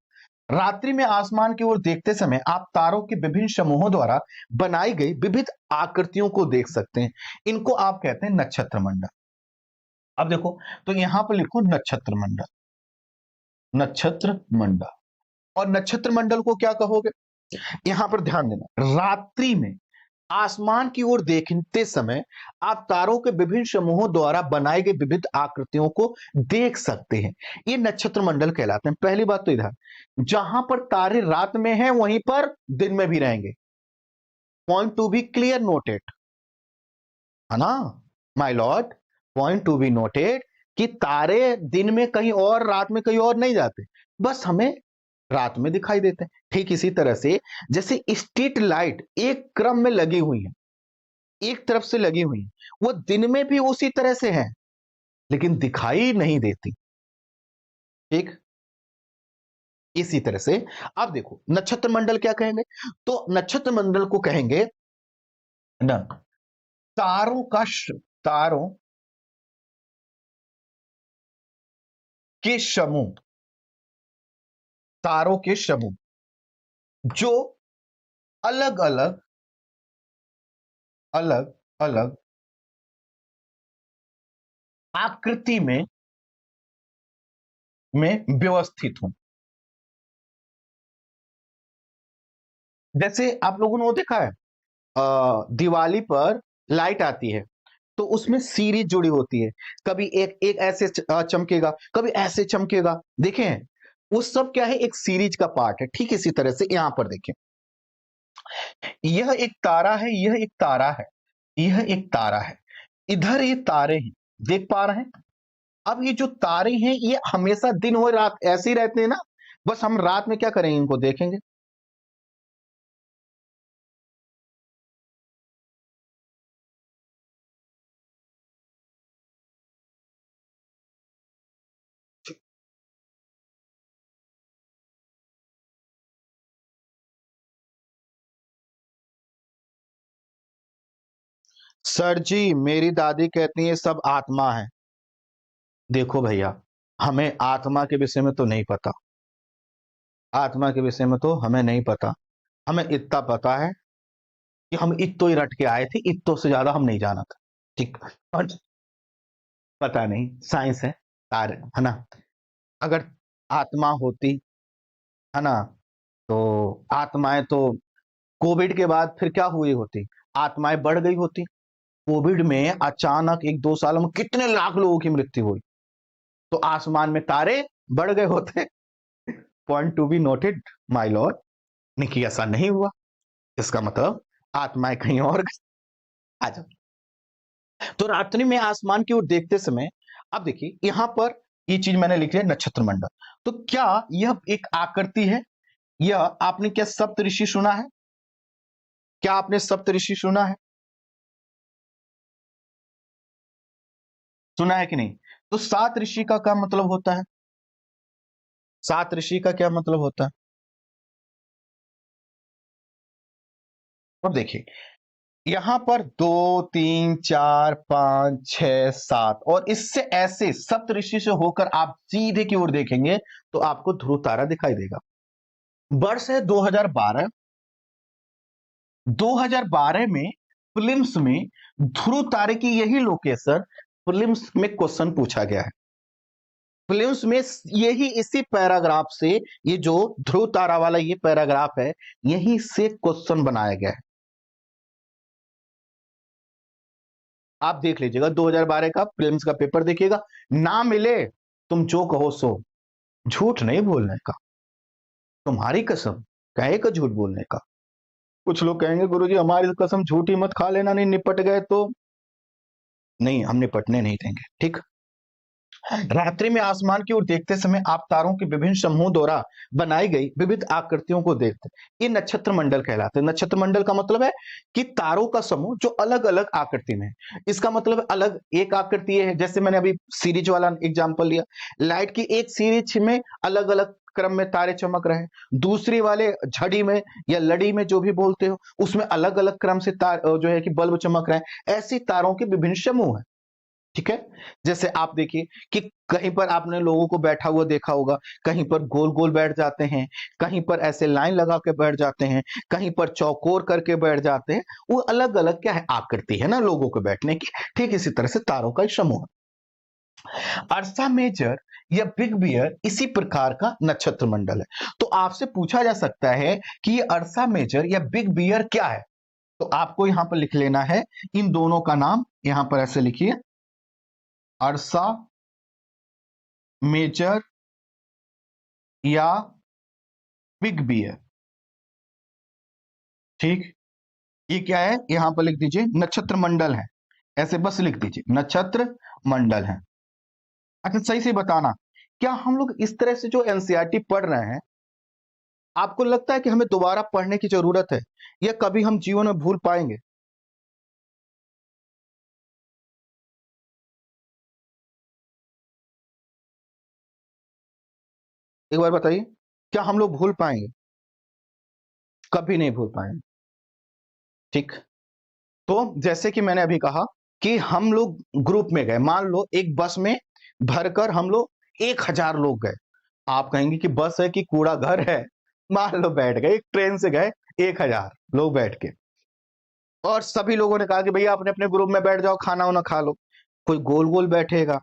रात्रि में आसमान की ओर देखते समय आप तारों के विभिन्न समूहों द्वारा बनाई गई विविध आकृतियों को देख सकते हैं। इनको आप कहते हैं नक्षत्र मंडल। अब देखो तो यहां पर लिखो नक्षत्र मंडल, नक्षत्र मंडल। और नक्षत्र मंडल को क्या कहोगे? यहां पर ध्यान देना, रात्रि में आसमान की ओर देखते समय आप तारों के विभिन्न समूहों द्वारा बनाई गई विविध आकृतियों को देख सकते हैं। ये नक्षत्र मंडल कहलाते हैं। पहली बात तो इधर जहां पर तारे रात में हैं वहीं पर दिन में भी रहेंगे। Point to be clear noted, है ना my lord? Point to be noted कि तारे दिन में कहीं और रात में कहीं और नहीं जाते, बस हमें रात में दिखाई देते हैं। ठीक इसी तरह से जैसे स्ट्रीट लाइट एक क्रम में लगी हुई है, एक तरफ से लगी हुई है, वो दिन में भी उसी तरह से है लेकिन दिखाई नहीं देती। ठीक इसी तरह से अब देखो नक्षत्र मंडल क्या कहेंगे? तो नक्षत्र मंडल को कहेंगे ना तारों का तारों के समूह, तारों के समूह जो अलग अलग अलग अलग आकृति में व्यवस्थित हूं। जैसे आप लोगों ने वो देखा है दिवाली पर लाइट आती है तो उसमें सीरीज जुड़ी होती है, कभी एक एक ऐसे चमकेगा, कभी ऐसे चमकेगा, देखें हैं? वो सब क्या है, एक सीरीज का पार्ट है। ठीक इसी तरह से यहां पर देखें, यह एक तारा है, यह एक तारा है, यह एक तारा है, इधर ये तारे हैं, देख पा रहे हैं? अब ये जो तारे हैं ये हमेशा दिन और रात ऐसे ही रहते हैं ना, बस हम रात में क्या करेंगे, इनको देखेंगे। सर जी मेरी दादी कहती है सब आत्मा है। देखो भैया हमें आत्मा के विषय में तो नहीं पता, आत्मा के विषय में तो हमें नहीं पता। हमें इतना पता है कि हम इत्तो ही रट के आए थे, इत्तो से ज्यादा हम नहीं जाना था। ठीक, और पता नहीं, साइंस है, तार है ना। अगर आत्मा होती, है ना, तो आत्माएं तो कोविड के बाद फिर क्या हुई होती, आत्माएं बढ़ गई होती। कोविड में अचानक एक दो साल में कितने लाख लोगों की मृत्यु हुई, तो आसमान में तारे बढ़ गए होते। Point to be noted my Lord. नहीं ऐसा नहीं हुआ, इसका मतलब आत्माएं कहीं और गई। आ जाओ। तो रात्रि में आसमान की ओर देखते समय अब देखिए यहां पर ये चीज मैंने लिखी है नक्षत्र मंडल। तो क्या यह एक आकृति है? यह आपने क्या सप्तऋषि सुना है? क्या आपने सप्तऋषि सुना है? सुना है कि नहीं? तो सात ऋषि का क्या मतलब होता है? सात ऋषि का क्या मतलब होता है? अब देखिए यहां पर दो तीन चार पांच छह सात और इससे ऐसे सप्त ऋषि से होकर आप सीधे की ओर देखेंगे तो आपको ध्रुव तारा दिखाई देगा। वर्ष है 2012। 2012 में फिल्म्स में ध्रुव तारे की यही लोकेशन फिल्म्स में क्वेश्चन पूछा गया है। फिल्म्स में यही इसी पैराग्राफ से, ये जो ध्रुव तारा वाला ये पैराग्राफ है, यही से क्वेश्चन बनाया गया है। आप देख लीजिएगा 2012 का प्रीलिम्स का पेपर देखिएगा, ना मिले तुम जो कहो सो। झूठ नहीं बोलने का। तुम्हारी कसम, कहे का झूठ बोलने का। कुछ लोग कहेंगे गुरुजी हमारी कसम झूठी मत खा लेना, नहीं निपट गए तो। नहीं, हम निपटने नहीं देंगे, ठीक। रात्रि में आसमान की ओर देखते समय आप तारों के विभिन्न समूह द्वारा बनाई गई विविध आकृतियों को देखते, ये नक्षत्र मंडल कहलाते हैं। नक्षत्र मंडल का मतलब है कि तारों का समूह जो अलग अलग आकृति में है। इसका मतलब अलग एक आकृति है, जैसे मैंने अभी सीरीज वाला एग्जांपल लिया, लाइट की एक सीरीज में अलग अलग क्रम में तारे चमक रहे हैं, दूसरी वाले झड़ी में या लड़ी में जो भी बोलते हो उसमें अलग अलग क्रम से तार जो है कि बल्ब चमक रहे हैं। ऐसी तारों के विभिन्न समूह है, ठीक है। जैसे आप देखिए कि कहीं पर आपने लोगों को बैठा हुआ देखा होगा, कहीं पर गोल गोल बैठ जाते हैं, कहीं पर ऐसे लाइन लगा के बैठ जाते हैं, कहीं पर चौकोर करके बैठ जाते हैं। वो अलग अलग क्या है, आकृति है ना लोगों के बैठने की। ठीक इसी तरह से तारों का एक समूह। अर्सा मेजर या बिग बियर इसी प्रकार का नक्षत्र मंडल है। तो आपसे पूछा जा सकता है कि ये अर्सा मेजर या बिग बियर क्या है। तो आपको यहां पर लिख लेना है इन दोनों का नाम, यहां पर ऐसे लिखिए, अर्सा मेजर या बिग बियर। ठीक, ये क्या है, यहां पर लिख दीजिए नक्षत्र मंडल है, ऐसे बस लिख दीजिए नक्षत्र मंडल है। अच्छा सही से बताना, क्या हम लोग इस तरह से जो एनसीईआरटी पढ़ रहे हैं, आपको लगता है कि हमें दोबारा पढ़ने की जरूरत है या कभी हम जीवन में भूल पाएंगे? एक बार बताइए, क्या हम लोग भूल पाएंगे? कभी नहीं भूल पाएंगे, ठीक। तो जैसे कि मैंने अभी कहा कि हम लोग ग्रुप में गए, मान लो एक बस में भरकर हम लोग 1000 लोग गए। आप कहेंगे कि बस है कि कूड़ा घर है, मान लो बैठ गए, एक ट्रेन से गए 1000 लोग बैठ के, और सभी लोगों ने कहा कि भैया अपने अपने ग्रुप में बैठ जाओ, खाना वाना खा लो। कोई गोल गोल बैठेगा,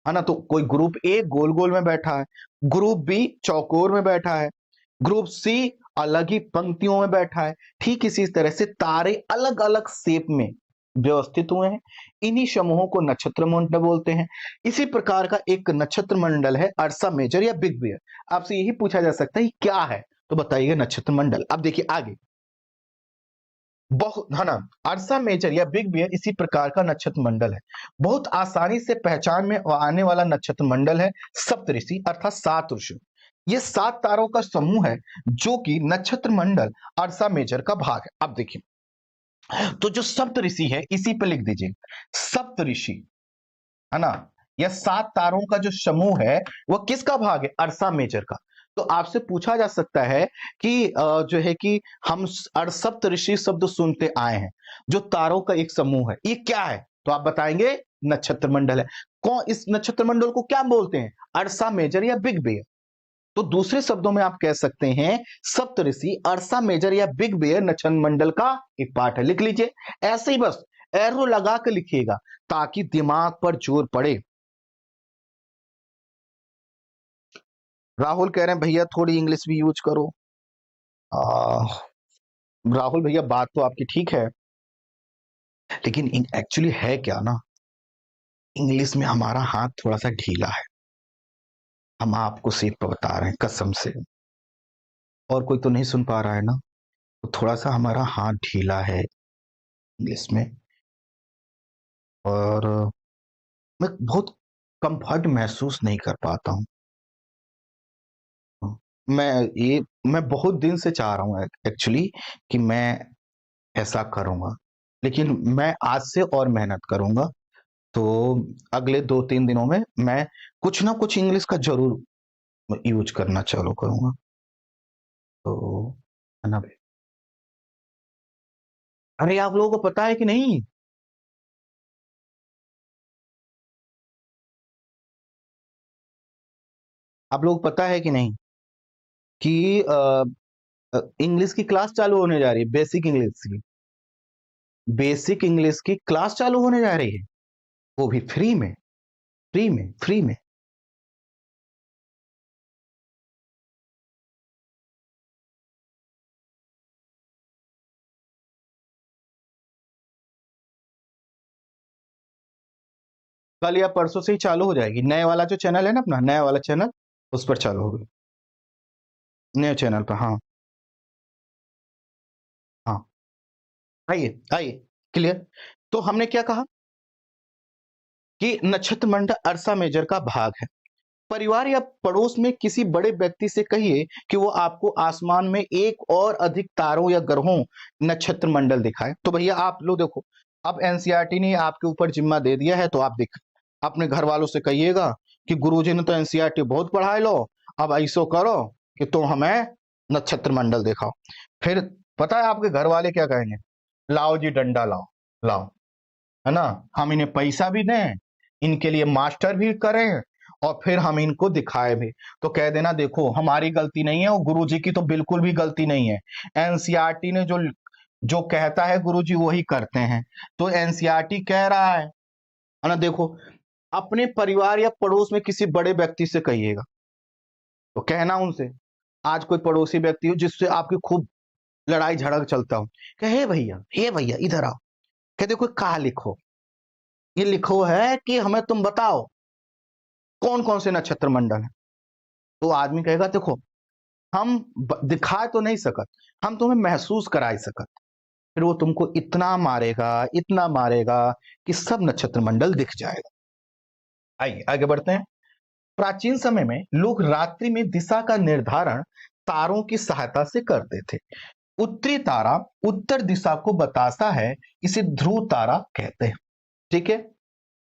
है ना, तो कोई ग्रुप ए गोल गोल में बैठा है, ग्रुप बी चौकोर में बैठा है, ग्रुप सी अलग ही पंक्तियों में बैठा है। ठीक इसी तरह से तारे अलग अलग शेप में व्यवस्थित हुए हैं, इन्हीं समूहों को नक्षत्र मंडल बोलते हैं। इसी प्रकार का एक नक्षत्र मंडल है अर्सा मेजर या बिग बियर। आपसे यही पूछा जा सकता है ये क्या है, तो बताइएगा नक्षत्र मंडल। अब देखिए आगे, बहुत है ना, अर्सा मेजर या बिग बियर इसी प्रकार का नक्षत्र मंडल है, बहुत आसानी से पहचान में आने वाला नक्षत्र मंडल है सप्तऋषि अर्थात 7 ऋषि। ये 7 तारों का समूह है जो कि नक्षत्र मंडल अर्सा मेजर का भाग है। अब देखिए, तो जो सप्तऋषि है इसी पे लिख दीजिए सप्तऋषि, है ना। यह 7 तारों का जो समूह है वह किसका भाग है, अर्सा मेजर का। तो आपसे पूछा जा सकता है कि जो है कि हम सप्तऋषि शब्द सुनते आए हैं, जो तारों का एक समूह है, ये क्या है, तो आप बताएंगे नक्षत्र मंडल है। कौन इस नक्षत्र मंडल को क्या बोलते हैं, अर्सा मेजर या बिग बेयर। तो दूसरे शब्दों में आप कह सकते हैं सप्तऋषि अर्सा मेजर या बिग बेयर नक्षत्र मंडल का एक पार्ट है। लिख लीजिए ऐसे ही, बस एरो लगा के लिखिएगा ताकि दिमाग पर जोर पड़े। राहुल कह रहे हैं भैया थोड़ी इंग्लिश भी यूज करो। आ, राहुल भैया बात तो आपकी ठीक है, लेकिन एक्चुअली है क्या ना, इंग्लिश में हमारा हाथ थोड़ा सा ढीला है। हम आपको सिर्फ बता रहे हैं कसम से, और कोई तो नहीं सुन पा रहा है ना, तो थोड़ा सा हमारा हाथ ढीला है इंग्लिश में। और मैं बहुत कंफर्ट महसूस नहीं कर पाता हूँ। मैं ये मैं बहुत दिन से चाह रहा हूँ एक्चुअली कि मैं ऐसा करूंगा, लेकिन मैं आज से और मेहनत करूंगा। तो अगले 2-3 दिनों में मैं कुछ ना कुछ इंग्लिश का जरूर यूज करना चालू करूंगा। तो है ना, अरे आप लोगों को पता है कि नहीं, आप लोगों को पता है कि नहीं कि इंग्लिश की क्लास चालू होने जा रही है, बेसिक इंग्लिश की क्लास चालू होने जा रही है, वो भी फ्री में, फ्री में। कल या परसों से ही चालू हो जाएगी। नए वाला जो चैनल है ना, अपना नया वाला चैनल, उस पर चालू होगी, नए चैनल पर। हाँ हाँ, आइए आइए, क्लियर। तो हमने क्या कहा कि नक्षत्र मंडल अर्सा मेजर का भाग है। परिवार या पड़ोस में किसी बड़े व्यक्ति से कहिए कि वो आपको आसमान में एक और अधिक तारों या ग्रहों नक्षत्र मंडल दिखाए। तो भैया आप लो देखो, अब एनसीईआरटी ने आपके ऊपर जिम्मा दे दिया है, तो आप देख अपने घर वालों से कहिएगा कि गुरुजी ने तो एनसीईआरटी बहुत पढ़ाई लो, अब ऐसो करो कि तुम हमें नक्षत्र मंडल दिखाओ। फिर पता है आपके घर वाले क्या कहेंगे? लाओ जी डंडा लाओ, लाओ, है ना, हम इन्हें पैसा भी दें, इनके लिए मास्टर भी करें, और फिर हम इनको दिखाए भी। तो कह देना देखो हमारी गलती नहीं है, और गुरुजी की तो बिल्कुल भी गलती नहीं है। एनसीईआरटी ने जो जो कहता है गुरुजी वही करते हैं। तो एनसीईआरटी कह रहा है ना। देखो, अपने परिवार या पड़ोस में किसी बड़े व्यक्ति से कहिएगा, तो कहना उनसे, आज कोई पड़ोसी व्यक्ति हो जिससे आपकी खूब लड़ाई झगड़ा चलता हो, कहे हे भैया इधर आओ, कह देखो कहा लिखो, ये लिखो है कि हमें तुम बताओ कौन कौन से नक्षत्र मंडल है। तो आदमी कहेगा देखो हम दिखा तो नहीं सकत, हम तुम्हें महसूस करा सकत। फिर वो तुमको इतना मारेगा कि सब नक्षत्र मंडल दिख जाएगा। आइए आगे बढ़ते हैं। प्राचीन समय में लोग रात्रि में दिशा का निर्धारण तारों की सहायता से करते थे। उत्तरी तारा उत्तर दिशा को बताता है, इसे ध्रुव तारा कहते हैं। ठीक है,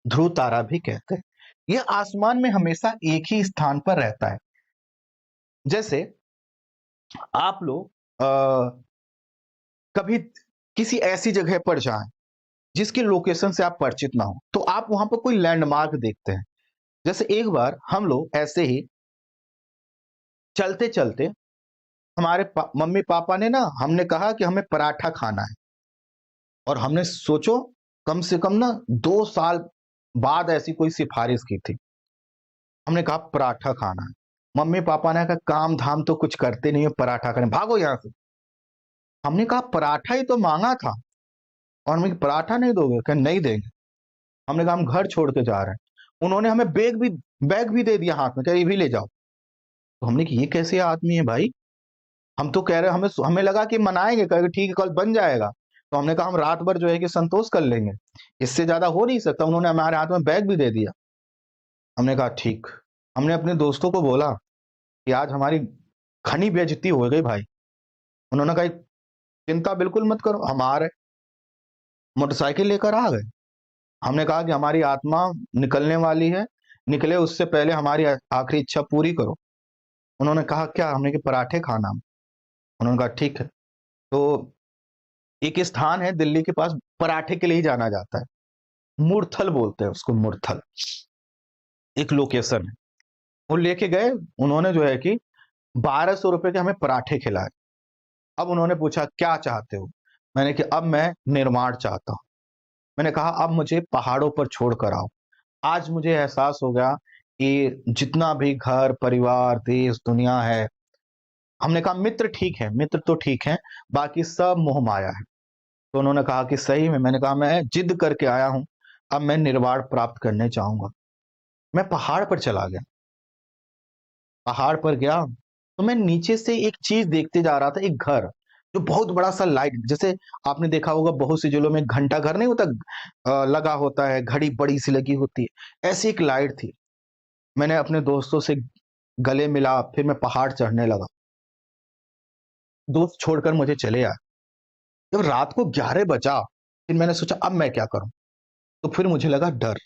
ध्रुव तारा भी कहते हैं। यह आसमान में हमेशा एक ही स्थान पर रहता है। जैसे आप लोग कभी किसी ऐसी जगह पर जाएं जिसकी लोकेशन से आप परिचित ना हो, तो आप वहां पर कोई लैंडमार्क देखते हैं। जैसे एक बार हम लोग ऐसे ही चलते चलते, हमारे मम्मी पापा ने ना, हमने कहा कि हमें पराठा खाना है, और हमने सोचो कम से कम ना 2 साल बाद ऐसी कोई सिफारिश की थी। हमने कहा पराठा खाना है। मम्मी पापा ने कहा काम धाम तो कुछ करते नहीं है, पराठा करें, भागो यहां से। हमने कहा पराठा ही तो मांगा था, और हमें पराठा नहीं दोगे? क्या नहीं देंगे। हमने कहा हम घर छोड़ के जा रहे हैं। उन्होंने हमें बैग भी दे दिया हाथ में, कह ये भी ले जाओ। तो हमने कहा ये कैसे आदमी है भाई, हम तो कह रहे हमें हमें लगा कि मनाएंगे, कहेंगे ठीक है कल बन जाएगा। तो हमने कहा हम रात भर जो है कि संतोष कर लेंगे, इससे ज्यादा हो नहीं सकता। उन्होंने हमारे हाथ में बैग भी दे दिया। हमने कहा ठीक। हमने अपने दोस्तों को बोला कि आज हमारी घनी बेइज्जती हो गई भाई। उन्होंने कहा चिंता बिल्कुल मत करो, हम आ रहे। मोटरसाइकिल लेकर आ गए। हमने कहा कि हमारी आत्मा निकलने वाली है, निकले उससे पहले हमारी आखिरी इच्छा पूरी करो। उन्होंने कहा क्या? हमने कहा पराठे खाना। उन्होंने कहा ठीक है। तो एक स्थान है दिल्ली के पास, पराठे के लिए ही जाना जाता है, मुरथल बोलते हैं उसको, मुरथल एक लोकेशन है। वो लेके गए, उन्होंने जो है कि 1200 रुपए के हमें पराठे खिलाए। अब उन्होंने पूछा क्या चाहते हो? मैंने कहा अब मैं निर्माण चाहता हूँ। मैंने कहा अब मुझे पहाड़ों पर छोड़ कर आओ। आज मुझे एहसास हो गया कि जितना भी घर परिवार देश दुनिया है, हमने कहा मित्र ठीक है, मित्र तो ठीक है, बाकी सब मोह माया है। तो उन्होंने कहा कि सही में? मैंने कहा मैं जिद करके आया हूं, अब मैं निर्वाण प्राप्त करने चाहूंगा। मैं पहाड़ पर चला गया। पहाड़ पर गया तो मैं नीचे से एक चीज देखते जा रहा था, एक घर जो बहुत बड़ा सा लाइट, जैसे आपने देखा होगा बहुत सी जगहों में घंटा घर नहीं होता, लगा होता है, घड़ी बड़ी सी लगी होती है, ऐसी एक लाइट थी। मैंने अपने दोस्तों से गले मिला, फिर मैं पहाड़ चढ़ने लगा। दोस्त छोड़कर मुझे चले आए। जब रात को 11 बजा, फिर मैंने सोचा अब मैं क्या करूं। तो फिर मुझे लगा डर,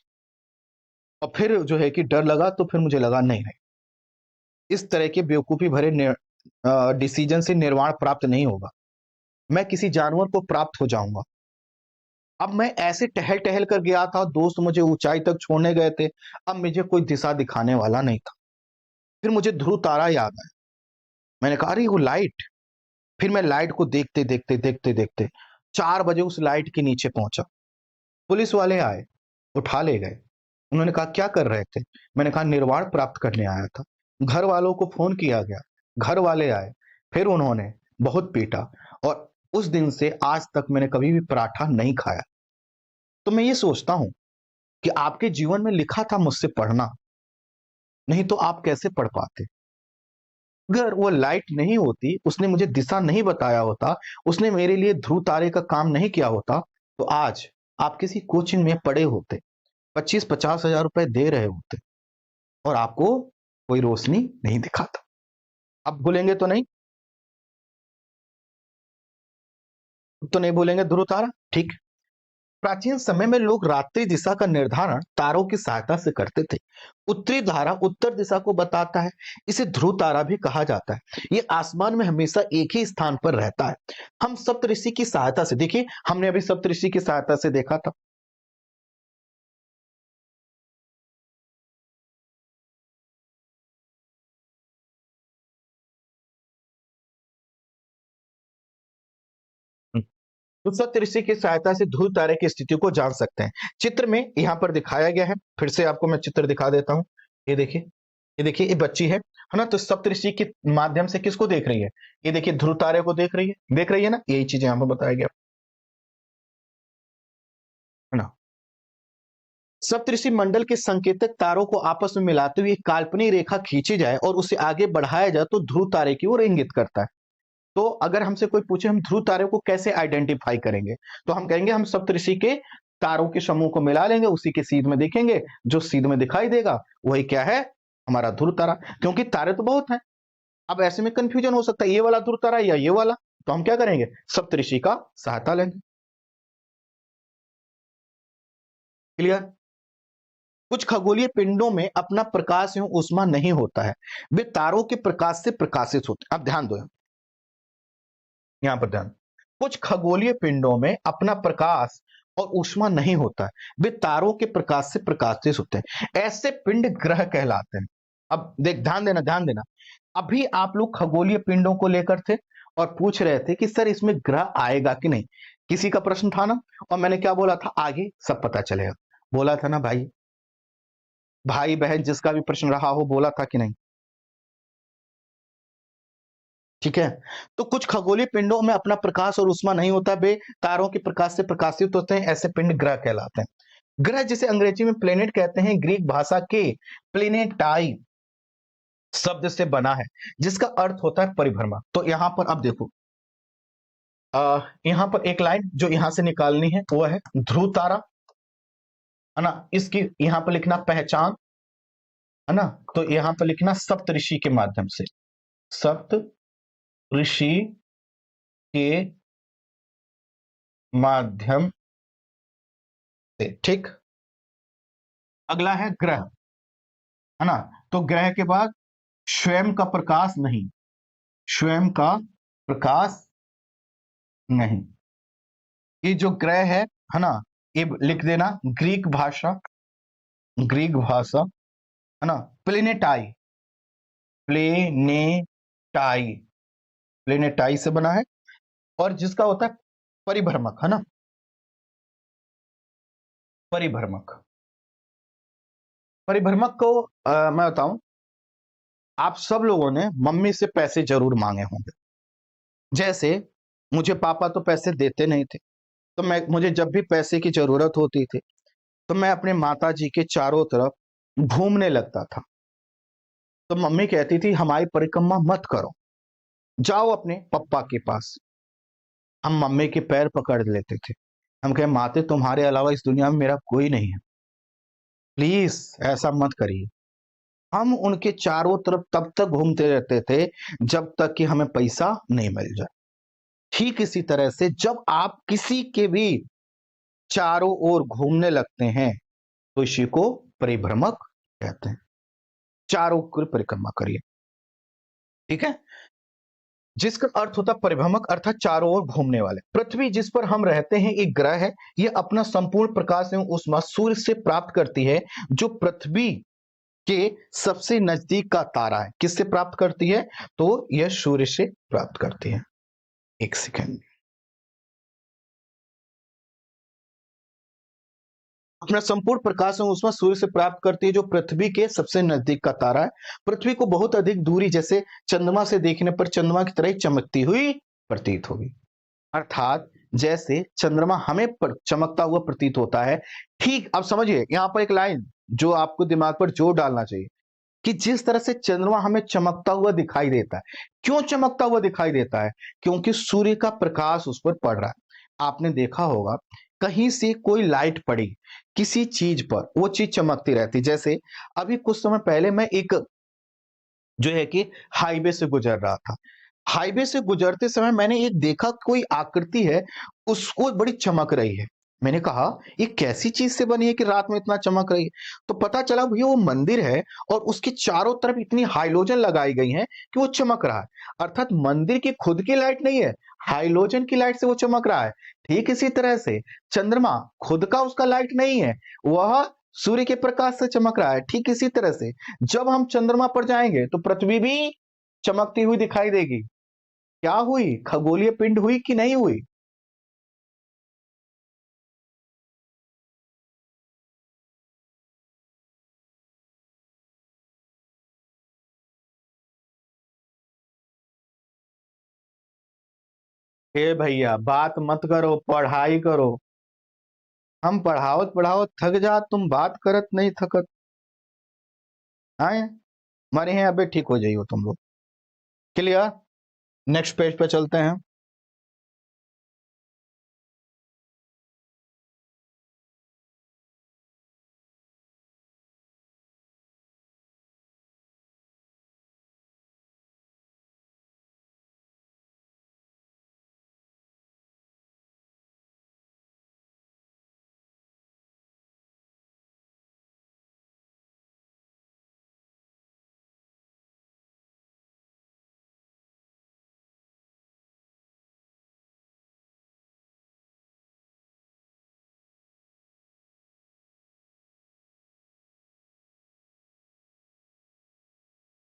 और फिर जो है कि डर लगा तो फिर मुझे लगा नहीं नहीं, इस तरह के बेवकूफी भरे डिसीजन से निर्वाण प्राप्त नहीं होगा, मैं किसी जानवर को प्राप्त हो जाऊंगा। अब मैं ऐसे टहल टहल कर गया था, दोस्त मुझे ऊंचाई तक छोड़ने गए थे, अब मुझे कोई दिशा दिखाने वाला नहीं था। फिर मुझे ध्रुव तारा याद आया। मैंने कहा अरे वो लाइट। फिर मैं लाइट को देखते देखते देखते देखते 4 बजे उस लाइट के नीचे पहुंचा। पुलिस वाले आए, उठा ले गए। उन्होंने कहा क्या कर रहे थे? मैंने कहा निर्वाण प्राप्त करने आया था। घर वालों को फोन किया गया, घर वाले आए, फिर उन्होंने बहुत पीटा, और उस दिन से आज तक मैंने कभी भी पराठा नहीं खाया। तो मैं ये सोचता हूं कि आपके जीवन में लिखा था मुझसे पढ़ना, नहीं तो आप कैसे पढ़ पाते? अगर वो लाइट नहीं होती, उसने मुझे दिशा नहीं बताया होता, उसने मेरे लिए ध्रुव तारे का काम नहीं किया होता, तो आज आप किसी कोचिंग में पढ़े होते, 25-50 हजार रुपए दे रहे होते और आपको कोई रोशनी नहीं दिखाता। अब भूलेंगे तो नहीं? तो नहीं भूलेंगे ध्रुव तारा, ठीक। प्राचीन समय में लोग रात्रि दिशा का निर्धारण तारों की सहायता से करते थे। उत्तरी धारा उत्तर दिशा को बताता है, इसे ध्रुव तारा भी कहा जाता है। ये आसमान में हमेशा एक ही स्थान पर रहता है। हम सप्तऋषि की सहायता से, देखिए हमने अभी सप्तऋषि की सहायता से देखा था। तो सप्तऋषि की सहायता से ध्रुव तारे की स्थिति को जान सकते हैं। चित्र में यहाँ पर दिखाया गया है, फिर से आपको मैं चित्र दिखा देता हूँ। ये देखिए, ये देखिए, ये बच्ची है ना? तो सप्तऋषि के माध्यम से किसको देख रही है? ये देखिए ध्रुव तारे को देख रही है ना? यही चीज यहाँ पर बताया गया है ना। सप्तऋषि मंडल के संकेतक तारों को आपस में मिलाते हुए एक काल्पनिक रेखा खींची जाए और उसे आगे बढ़ाया जाए तो ध्रुव तारे की ओर इंगित करता है। तो अगर हमसे कोई पूछे हम ध्रुव तारे को कैसे आइडेंटिफाई करेंगे, तो हम कहेंगे हम सप्तऋषि के तारों के समूह को मिला लेंगे, उसी के सीध में देखेंगे, जो सीध में दिखाई देगा वही क्या है, हमारा ध्रुव तारा। क्योंकि तारे तो बहुत हैं, अब ऐसे में कंफ्यूजन हो सकता है ये वाला ध्रुव तारा या ये वाला, तो हम क्या करेंगे, सप्तऋषि का सहायता लेंगे। क्लियर? कुछ खगोलीय पिंडों में अपना प्रकाश एवं ऊष्मा नहीं होता है, वे तारों के प्रकाश से प्रकाशित होते हैं। अब ध्यान दो, यहां पर ध्यान। कुछ खगोलीय पिंडों में अपना प्रकाश और ऊष्मा नहीं होता है, वे तारों के प्रकाश से प्रकाशित होते हैं। ऐसे पिंड ग्रह कहलाते हैं। अब देख, ध्यान देना। अभी आप लोग खगोलीय पिंडों को लेकर थे और पूछ रहे थे कि सर इसमें ग्रह आएगा कि नहीं, किसी का प्रश्न था ना। और मैंने क्या बोला था, आगे सब पता चलेगा, बोला था ना भाई। भाई बहन जिसका भी प्रश्न रहा हो, बोला था कि नहीं? ठीक है। तो कुछ खगोलीय पिंडों में अपना प्रकाश और ऊष्मा नहीं होता, वे तारों के प्रकाश से प्रकाशित होते हैं। ऐसे पिंड ग्रह कहलाते हैं। ग्रह जिसे अंग्रेजी में प्लेनेट कहते हैं, ग्रीक भाषा के प्लेनेटाई शब्द से बना है, जिसका अर्थ होता है परिभ्रमण। तो यहां पर अब देखो, यहां पर एक लाइन जो यहां से निकालनी है वो है ध्रुव तारा, है ना। इसकी यहां पर लिखना पहचान, है ना। तो यहां पर लिखना सप्तऋषि के माध्यम से, सप्त ऋषि के माध्यम से, ठीक। अगला है ग्रह, है ना। तो ग्रह के बाद स्वयं का प्रकाश नहीं, स्वयं का प्रकाश नहीं, ये जो ग्रह है ना, ये लिख देना ग्रीक भाषा, ग्रीक भाषा, है ना। प्लेनेटाई, प्लेनेटाई, प्लेनेटाई से बना है और जिसका होता है परिभ्रमक, है ना, परिभ्रमक। परिभ्रमक को मैं बताऊं, आप सब लोगों ने मम्मी से पैसे जरूर मांगे होंगे। जैसे मुझे पापा तो पैसे देते नहीं थे, तो मुझे जब भी पैसे की जरूरत होती थी तो मैं अपने माता जी के चारों तरफ घूमने लगता था। तो मम्मी कहती थी हमारी परिक्रमा मत करो, जाओ अपने पप्पा के पास। हम मम्मी के पैर पकड़ लेते थे, हम कहे माते तुम्हारे अलावा इस दुनिया में मेरा कोई नहीं है, प्लीज ऐसा मत करिए। हम उनके चारों तरफ तब तक घूमते रहते थे जब तक कि हमें पैसा नहीं मिल जाए। ठीक इसी तरह से जब आप किसी के भी चारों ओर घूमने लगते हैं तो इसी को परिभ्रमक कहते हैं। चारों की परिक्रमा करिए, ठीक है। जिसका अर्थ होता है परिभ्रमक, अर्थात चारों ओर घूमने वाले। पृथ्वी जिस पर हम रहते हैं एक ग्रह है, यह अपना संपूर्ण प्रकाश एवं ऊष्मा सूर्य से प्राप्त करती है, जो पृथ्वी के सबसे नजदीक का तारा है। किससे प्राप्त करती है? तो यह सूर्य से प्राप्त करती है। एक सेकेंड, अपना संपूर्ण प्रकाश एवं ऊष्मा सूर्य से प्राप्त करती है, जो पृथ्वी के सबसे नजदीक का तारा है। पृथ्वी को बहुत अधिक दूरी, जैसे चंद्रमा से देखने पर चंद्रमा की तरह चमकती हुई प्रतीत होगी। अर्थात जैसे चंद्रमा हमें चमकता हुआ प्रतीत होता है, ठीक। अब समझिए, यहां पर एक लाइन जो आपको दिमाग पर जोर डालना चाहिए, कि जिस तरह से चंद्रमा हमें चमकता हुआ दिखाई देता है, क्यों चमकता हुआ दिखाई देता है? क्योंकि सूर्य का प्रकाश उस पर पड़ रहा है। आपने देखा होगा कहीं से कोई लाइट पड़ी किसी चीज पर, वो चीज चमकती रहती। जैसे अभी कुछ समय पहले मैं एक जो है कि हाईवे से गुजर रहा था। हाईवे से गुजरते समय मैंने एक देखा, कोई आकृति है, उसको बड़ी चमक रही है। मैंने कहा ये कैसी चीज से बनी है कि रात में इतना चमक रही है? तो पता चला भैया वो मंदिर है और उसके चारों तरफ इतनी हाइलोजन लगाई गई हैं कि वो चमक रहा है। अर्थात मंदिर की खुद की लाइट नहीं है, हाइलोजन की लाइट से वो चमक रहा है। ठीक इसी तरह से चंद्रमा खुद का उसका लाइट नहीं है, वह सूर्य के प्रकाश से चमक रहा है। ठीक इसी तरह से जब हम चंद्रमा पर जाएंगे तो पृथ्वी भी चमकती हुई दिखाई देगी। क्या हुई? खगोलीय पिंड हुई कि नहीं हुई? हे भैया बात मत करो, पढ़ाई करो। हम पढ़ावत पढ़ावत थक जात, तुम बात करत नहीं थकत। आए मरे हैं अबे, ठीक हो जाइयो तुम लोग। क्लियर? नेक्स्ट पेज पे चलते हैं।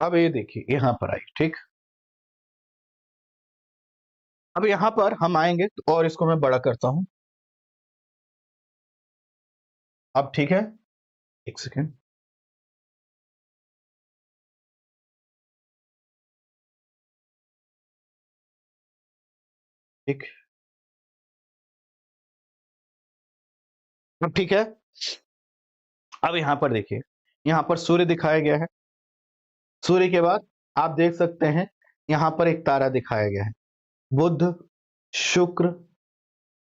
अब ये देखिए यहां पर आई, ठीक। अब यहां पर हम आएंगे और इसको मैं बड़ा करता हूं। अब ठीक है, एक सेकेंड। ठीक। अब ठीक है। अब यहां पर देखिए, यहां पर सूर्य दिखाया गया है। सूर्य के बाद आप देख सकते हैं यहां पर एक तारा दिखाया गया है, बुध, शुक्र,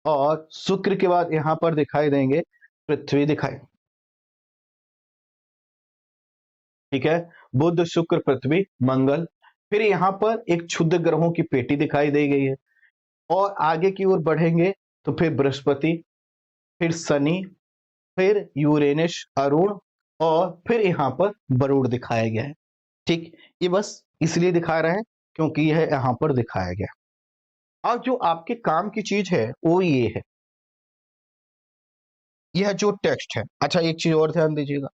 और शुक्र के बाद यहां पर दिखाई देंगे पृथ्वी दिखाई। ठीक है, बुध, शुक्र, पृथ्वी, मंगल। फिर यहां पर एक क्षुद्र ग्रहों की पेटी दिखाई दी गई है। और आगे की ओर बढ़ेंगे तो फिर बृहस्पति, फिर शनि, फिर यूरेनस, अरुण, और फिर यहां पर वरुण दिखाया गया है। ठीक, ये बस इसलिए दिखा रहे हैं क्योंकि यह यहां पर दिखाया गया। और जो आपके काम की चीज है वो ये है, यह जो टेक्स्ट है। अच्छा एक चीज और ध्यान दीजिएगा,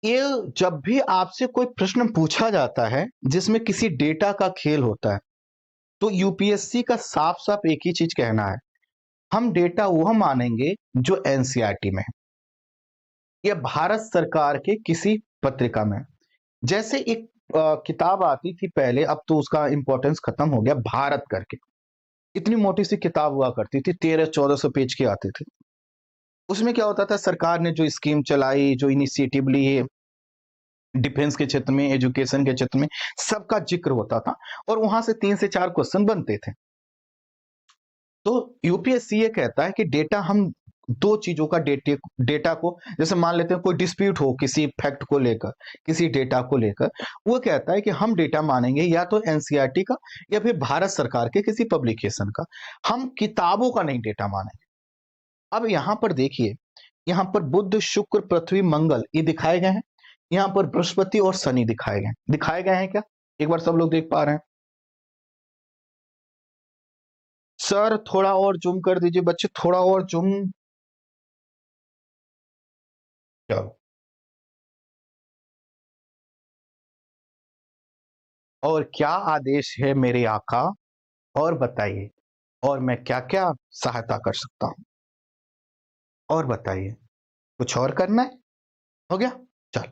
ये जब भी आपसे कोई प्रश्न पूछा जाता है जिसमें किसी डेटा का खेल होता है, तो यूपीएससी का साफ साफ एक ही चीज कहना है, हम डेटा वह मानेंगे जो एनसीईआरटी में है या भारत सरकार के किसी पत्रिका में। जैसे एक किताब आती थी पहले, अब तो उसका इंपॉर्टेंस खत्म हो गया, भारत करके इतनी मोटी सी किताब हुआ करती थी, 1300-1400 पेज की आती थी। उसमें क्या होता था, सरकार ने जो स्कीम चलाई, जो इनिशिएटिव लिए डिफेंस के क्षेत्र में, एजुकेशन के क्षेत्र में, सबका जिक्र होता था और वहां से 3 से 4 क्वेश्चन बनते थे। तो यूपीएससी ये कहता है कि डेटा हम दो चीजों का डेटा को, जैसे मान लेते हैं कोई डिस्प्यूट हो किसी फैक्ट को लेकर, किसी डेटा को लेकर, वो कहता है कि हम डेटा मानेंगे या तो एनसीईआरटी का या फिर भारत सरकार के किसी पब्लिकेशन का, हम किताबों का नहीं डेटा मानेंगे। अब यहां पर देखिए, यहां पर बुध, शुक्र, पृथ्वी, मंगल ये दिखाए गए हैं। यहां पर बृहस्पति और शनि दिखाए गए हैं। दिखाए गए हैं क्या? एक बार सब लोग देख पा रहे हैं? सर थोड़ा और जूम कर दीजिए बच्चे, थोड़ा और जूम। चलो, और क्या आदेश है मेरे आका, और बताइए, और मैं क्या क्या सहायता कर सकता हूं, और बताइए, कुछ और करना है? हो गया? चल।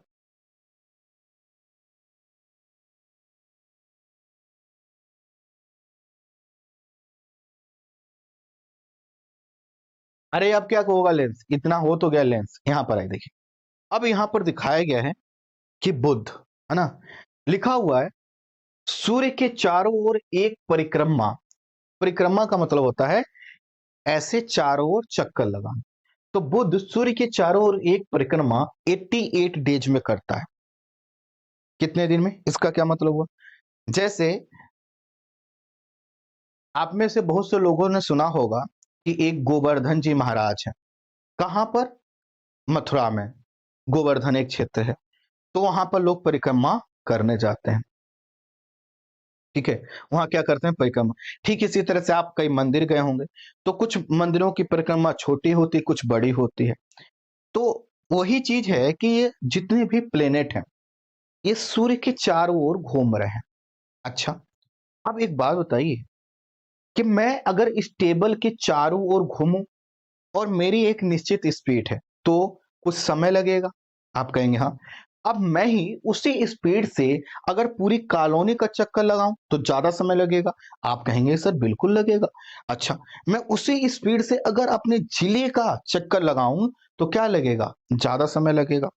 अरे अब क्या होगा, लेंस इतना हो तो गया, लेंस यहां पर है देखिए। अब यहां पर दिखाया गया है कि बुध, है ना, लिखा हुआ है सूर्य के चारों ओर एक परिक्रमा। परिक्रमा का मतलब होता है ऐसे चारों ओर चक्कर लगाना। तो बुध सूर्य के चारों ओर एक परिक्रमा 88 डेज में करता है। कितने दिन में? इसका क्या मतलब हुआ? जैसे आप में से बहुत से लोगों ने सुना होगा कि एक गोवर्धन जी महाराज है। कहां पर? मथुरा में गोवर्धन एक क्षेत्र है, तो वहां पर लोग परिक्रमा करने जाते हैं। ठीक है, वहां क्या करते हैं? परिक्रमा। ठीक इसी तरह से आप कई मंदिर गए होंगे, तो कुछ मंदिरों की परिक्रमा छोटी होती, कुछ बड़ी होती है। तो वही चीज है कि ये जितने भी प्लेनेट हैं ये सूर्य के चारों ओर घूम रहे हैं। अच्छा, अब एक बात बताइए कि मैं अगर इस टेबल के चारों ओर घूमूं और मेरी एक निश्चित स्पीड है तो कुछ समय लगेगा, आप कहेंगे हाँ। अब मैं ही उसी स्पीड से अगर पूरी कॉलोनी का चक्कर लगाऊं तो ज्यादा समय लगेगा, आप कहेंगे सर बिल्कुल लगेगा। अच्छा, मैं उसी स्पीड से अगर अपने जिले का चक्कर लगाऊं तो क्या लगेगा? ज्यादा समय लगेगा।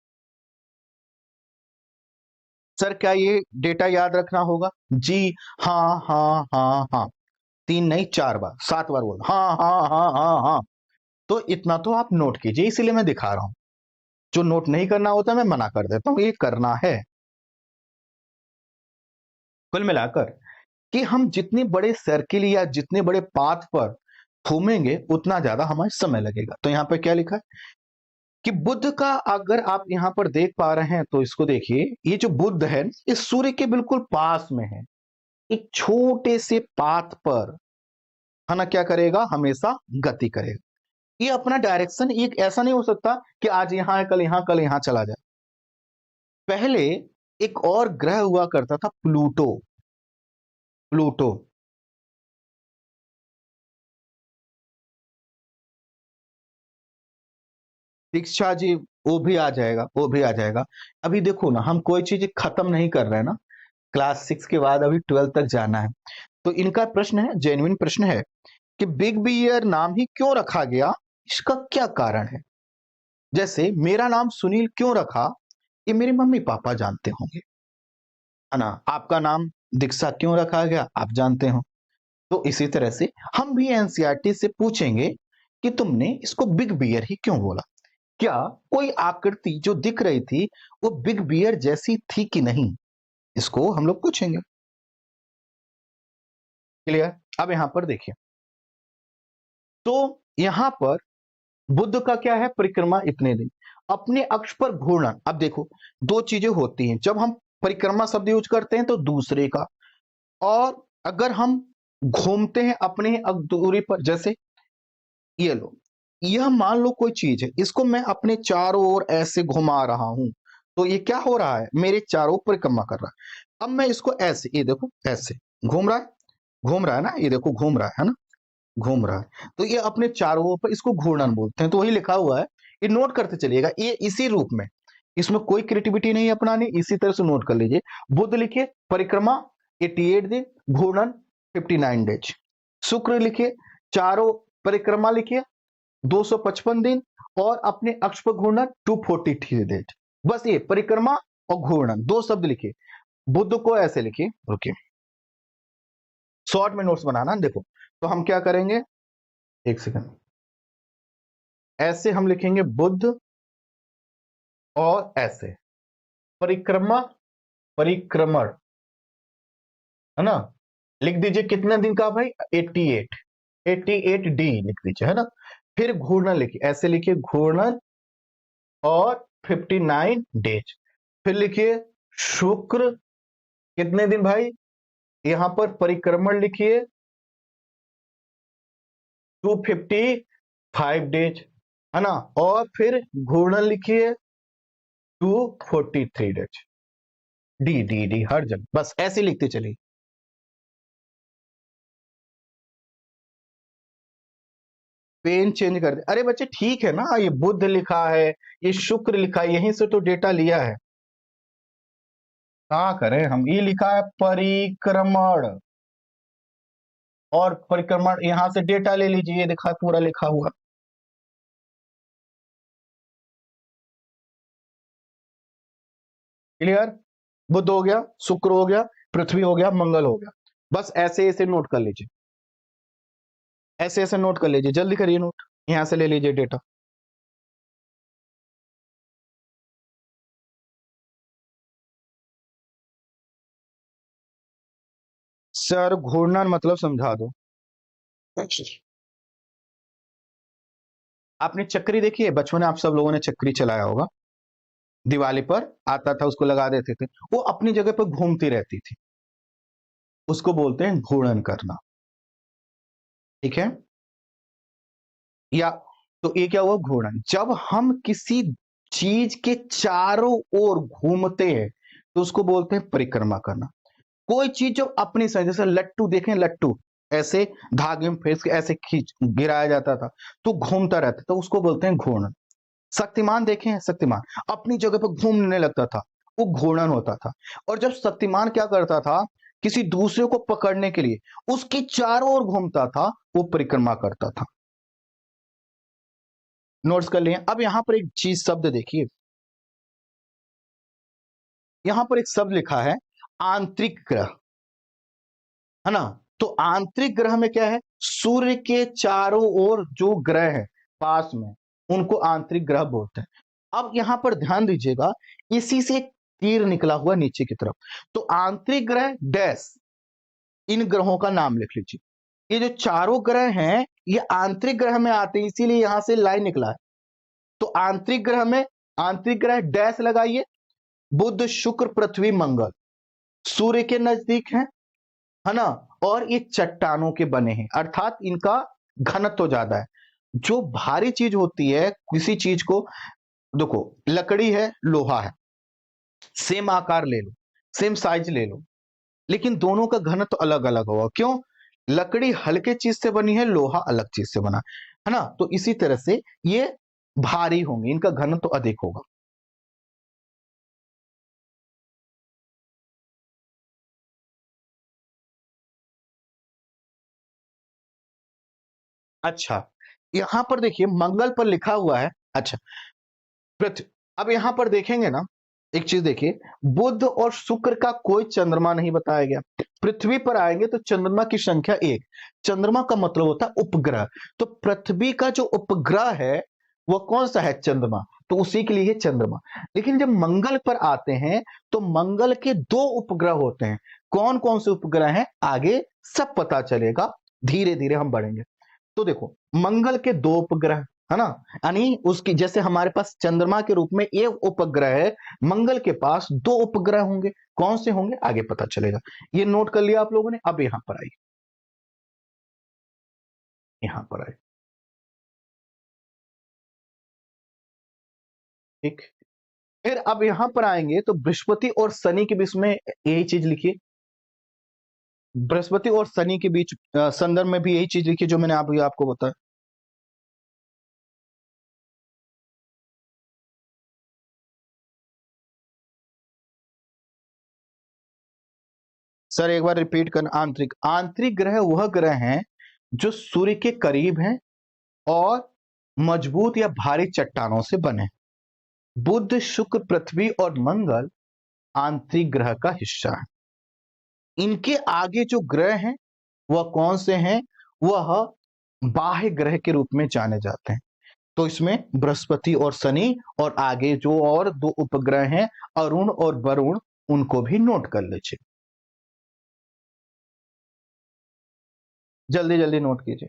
सर क्या ये डेटा याद रखना होगा? जी हाँ हाँ हाँ हाँ, 3 नहीं 4 बार, 7 बार बोल हाँ हाँ हाँ हाँ हाँ। तो इतना तो आप नोट कीजिए, इसीलिए मैं दिखा रहा हूं। जो नोट नहीं करना होता मैं मना कर देता हूं, ये करना है। कुल मिलाकर कि हम जितने बड़े सर्किल या जितने बड़े पाथ पर घूमेंगे उतना ज्यादा हमें समय लगेगा। तो यहां पर क्या लिखा है कि बुध का, अगर आप यहां पर देख पा रहे हैं तो इसको देखिए, ये जो बुध है इस सूर्य के बिल्कुल पास में है। एक छोटे से पाथ पर, है ना, क्या करेगा? हमेशा गति करेगा। ये अपना डायरेक्शन एक ऐसा नहीं हो सकता कि आज यहां है कल यहां चला जाए। पहले एक और ग्रह हुआ करता था, प्लूटो। प्लूटो, दीक्षा जी, वो भी आ जाएगा, वो भी आ जाएगा। अभी देखो ना, हम कोई चीज खत्म नहीं कर रहे हैं ना, क्लास 6 के बाद अभी 12 तक जाना है। तो इनका प्रश्न है, जेन्युइन प्रश्न है कि बिग बियर नाम ही क्यों रखा गया, इसका क्या कारण है? जैसे मेरा नाम सुनील क्यों रखा, ये मेरे मम्मी पापा जानते होंगे, है ना। आपका नाम दीक्षा क्यों रखा गया, आप जानते हो। तो इसी तरह से हम भी एनसीईआरटी से पूछेंगे कि तुमने इसको बिग बियर ही क्यों बोला। क्या कोई आकृति जो दिख रही थी वो बिग बियर जैसी थी कि नहीं, इसको हम लोग पूछेंगे। क्लियर? अब यहां पर देखिए, तो यहां पर बुद्ध का क्या है? परिक्रमा इतने दिन। अपने अक्ष पर घूर्णन, अब देखो दो चीजें होती हैं जब हम परिक्रमा शब्द यूज करते हैं, तो दूसरे का, और अगर हम घूमते हैं अपने दूरी पर, जैसे ये लो, यह मान लो कोई चीज है, इसको मैं अपने चारों ओर ऐसे घुमा रहा हूं, तो ये क्या हो रहा है? मेरे चारों परिक्रमा कर रहा है। अब मैं इसको ऐसे, ये देखो ऐसे घूम रहा है, घूम रहा है ना, ये देखो घूम रहा है ना, घूम रहा है। तो ये अपने चारों ओर पर, इसको घूर्णन बोलते हैं। तो वही लिखा हुआ है, ये नोट करते चलिएगा, ये इसी रूप में, इसमें कोई क्रिएटिविटी नहीं अपनानी, इसी तरह से नोट कर लीजिए। बुध लिखिए परिक्रमा 88 दिन, घूर्णन 59 डेज। शुक्र लिखिए चारों परिक्रमा लिखिए 255 दिन, और अपने अक्ष पर घूर्णन 243 डेज। बस ये परिक्रमा और घूर्णन दो शब्द लिखिए। बुध को ऐसे लिखिए, रुकिए, शॉर्ट में नोट्स बनाना। देखो तो हम क्या करेंगे, एक सेकंड, ऐसे हम लिखेंगे बुध, और ऐसे परिक्रमा, परिक्रमण, है ना। लिख दीजिए कितने दिन का भाई? 88, 88 डी लिख दीजिए, है ना। फिर घूर्णन लिखिए, ऐसे लिखिए घूर्णन और 59 डेज। फिर लिखिए शुक्र, कितने दिन भाई? यहां पर परिक्रमण लिखिए 255 डेज, है ना। और फिर घूर्णन लिखिए 243 डेज। डी डी डी हर जगह बस ऐसे लिखते चलिए। पेन चेंज कर दे, अरे बच्चे ठीक है ना, ये बुध लिखा है, ये शुक्र लिखा है, यहीं से तो डेटा लिया है। क्या करें हम, ये लिखा है परिक्रमण, और परिक्रमण यहां से डेटा ले लीजिए, ये देखा पूरा लिखा हुआ। क्लियर? बुध हो गया, शुक्र हो गया, पृथ्वी हो गया, मंगल हो गया। बस ऐसे ऐसे नोट कर लीजिए, ऐसे ऐसे नोट कर लीजिए, जल्दी करिए नोट, यहां से ले लीजिए डेटा। सर घूर्णन मतलब समझा दो। आपने चक्री देखी है? बचपन में आप सब लोगों ने चक्री चलाया होगा, दिवाली पर आता था, उसको लगा देते थे, वो अपनी जगह पर घूमती रहती थी, उसको बोलते हैं घूर्णन करना। ठीक है? या तो ये क्या हुआ? घूर्णन। जब हम किसी चीज के चारों ओर घूमते हैं तो उसको बोलते हैं परिक्रमा करना। कोई चीज जो अपनी साइड, जैसे लट्टू देखें, लट्टू ऐसे धागे में फेंस के ऐसे खींच गिराया जाता था तो घूमता रहता था, उसको बोलते हैं घूर्णन। शक्तिमान देखे हैं? शक्तिमान अपनी जगह पर घूमने लगता था, वो घूर्णन होता था। और जब शक्तिमान क्या करता था, किसी दूसरे को पकड़ने के लिए उसके चारों ओर घूमता था, वो परिक्रमा करता था। नोट्स कर लिए? अब यहां पर एक चीज, शब्द देखिए, यहां पर एक शब्द लिखा है आंतरिक ग्रह, है ना? तो आंतरिक ग्रह में क्या है? सूर्य के चारों ओर जो ग्रह है पास में, उनको आंतरिक ग्रह बोलते हैं। अब यहां पर ध्यान दीजिएगा, इसी से एक तीर निकला हुआ नीचे की तरफ, तो आंतरिक ग्रह डैश, इन ग्रहों का नाम लिख लीजिए। ये जो चारों ग्रह हैं ये आंतरिक ग्रह में आते हैं, इसीलिए यहां से लाइन निकला है। तो आंतरिक ग्रह में, आंतरिक ग्रह डैश लगाइए, बुध शुक्र पृथ्वी मंगल सूर्य के नजदीक है ना? और ये चट्टानों के बने हैं, अर्थात इनका घनत्व तो ज्यादा है। जो भारी चीज होती है, किसी चीज को, देखो लकड़ी है, लोहा है, सेम आकार ले लो, सेम साइज ले लो, लेकिन दोनों का घनत्व तो अलग अलग होगा। क्यों? लकड़ी हल्के चीज से बनी है, लोहा अलग चीज से बना है ना? तो इसी तरह से ये भारी होंगे, इनका घनत्व तो अधिक होगा। अच्छा, यहां पर देखिए मंगल पर लिखा हुआ है, अच्छा पृथ्वी। अब यहां पर देखेंगे ना, एक चीज देखिए, बुध और शुक्र का कोई चंद्रमा नहीं बताया गया। पृथ्वी पर आएंगे तो चंद्रमा की संख्या एक, चंद्रमा का मतलब होता है उपग्रह, तो पृथ्वी का जो उपग्रह है वो कौन सा है? चंद्रमा, तो उसी के लिए चंद्रमा। लेकिन जब मंगल पर आते हैं तो मंगल के दो उपग्रह होते हैं। कौन कौन से उपग्रह हैं आगे सब पता चलेगा, धीरे धीरे हम बढ़ेंगे। तो देखो मंगल के दो उपग्रह, है ना? यानी उसकी, जैसे हमारे पास चंद्रमा के रूप में एक उपग्रह है, मंगल के पास दो उपग्रह होंगे। कौन से होंगे आगे पता चलेगा। ये नोट कर लिया आप लोगों ने? अब यहां पर आइए, यहां पर आइए, ठीक। फिर अब यहां पर आएंगे तो बृहस्पति और शनि के बीच में यही चीज लिखिए, बृहस्पति और शनि के बीच संदर्भ में भी यही चीज लिखिए जो मैंने अभी आपको बताया। सर एक बार रिपीट करना। आंतरिक, आंतरिक ग्रह वह ग्रह हैं जो सूर्य के करीब हैं और मजबूत या भारी चट्टानों से बने। बुध शुक्र पृथ्वी और मंगल आंतरिक ग्रह का हिस्सा है। इनके आगे जो ग्रह हैं वह कौन से हैं? वह बाह्य ग्रह के रूप में जाने जाते हैं। तो इसमें बृहस्पति और शनि, और आगे जो और दो उपग्रह हैं अरुण और वरुण, उनको भी नोट कर लीजिए, जल्दी जल्दी नोट कीजिए।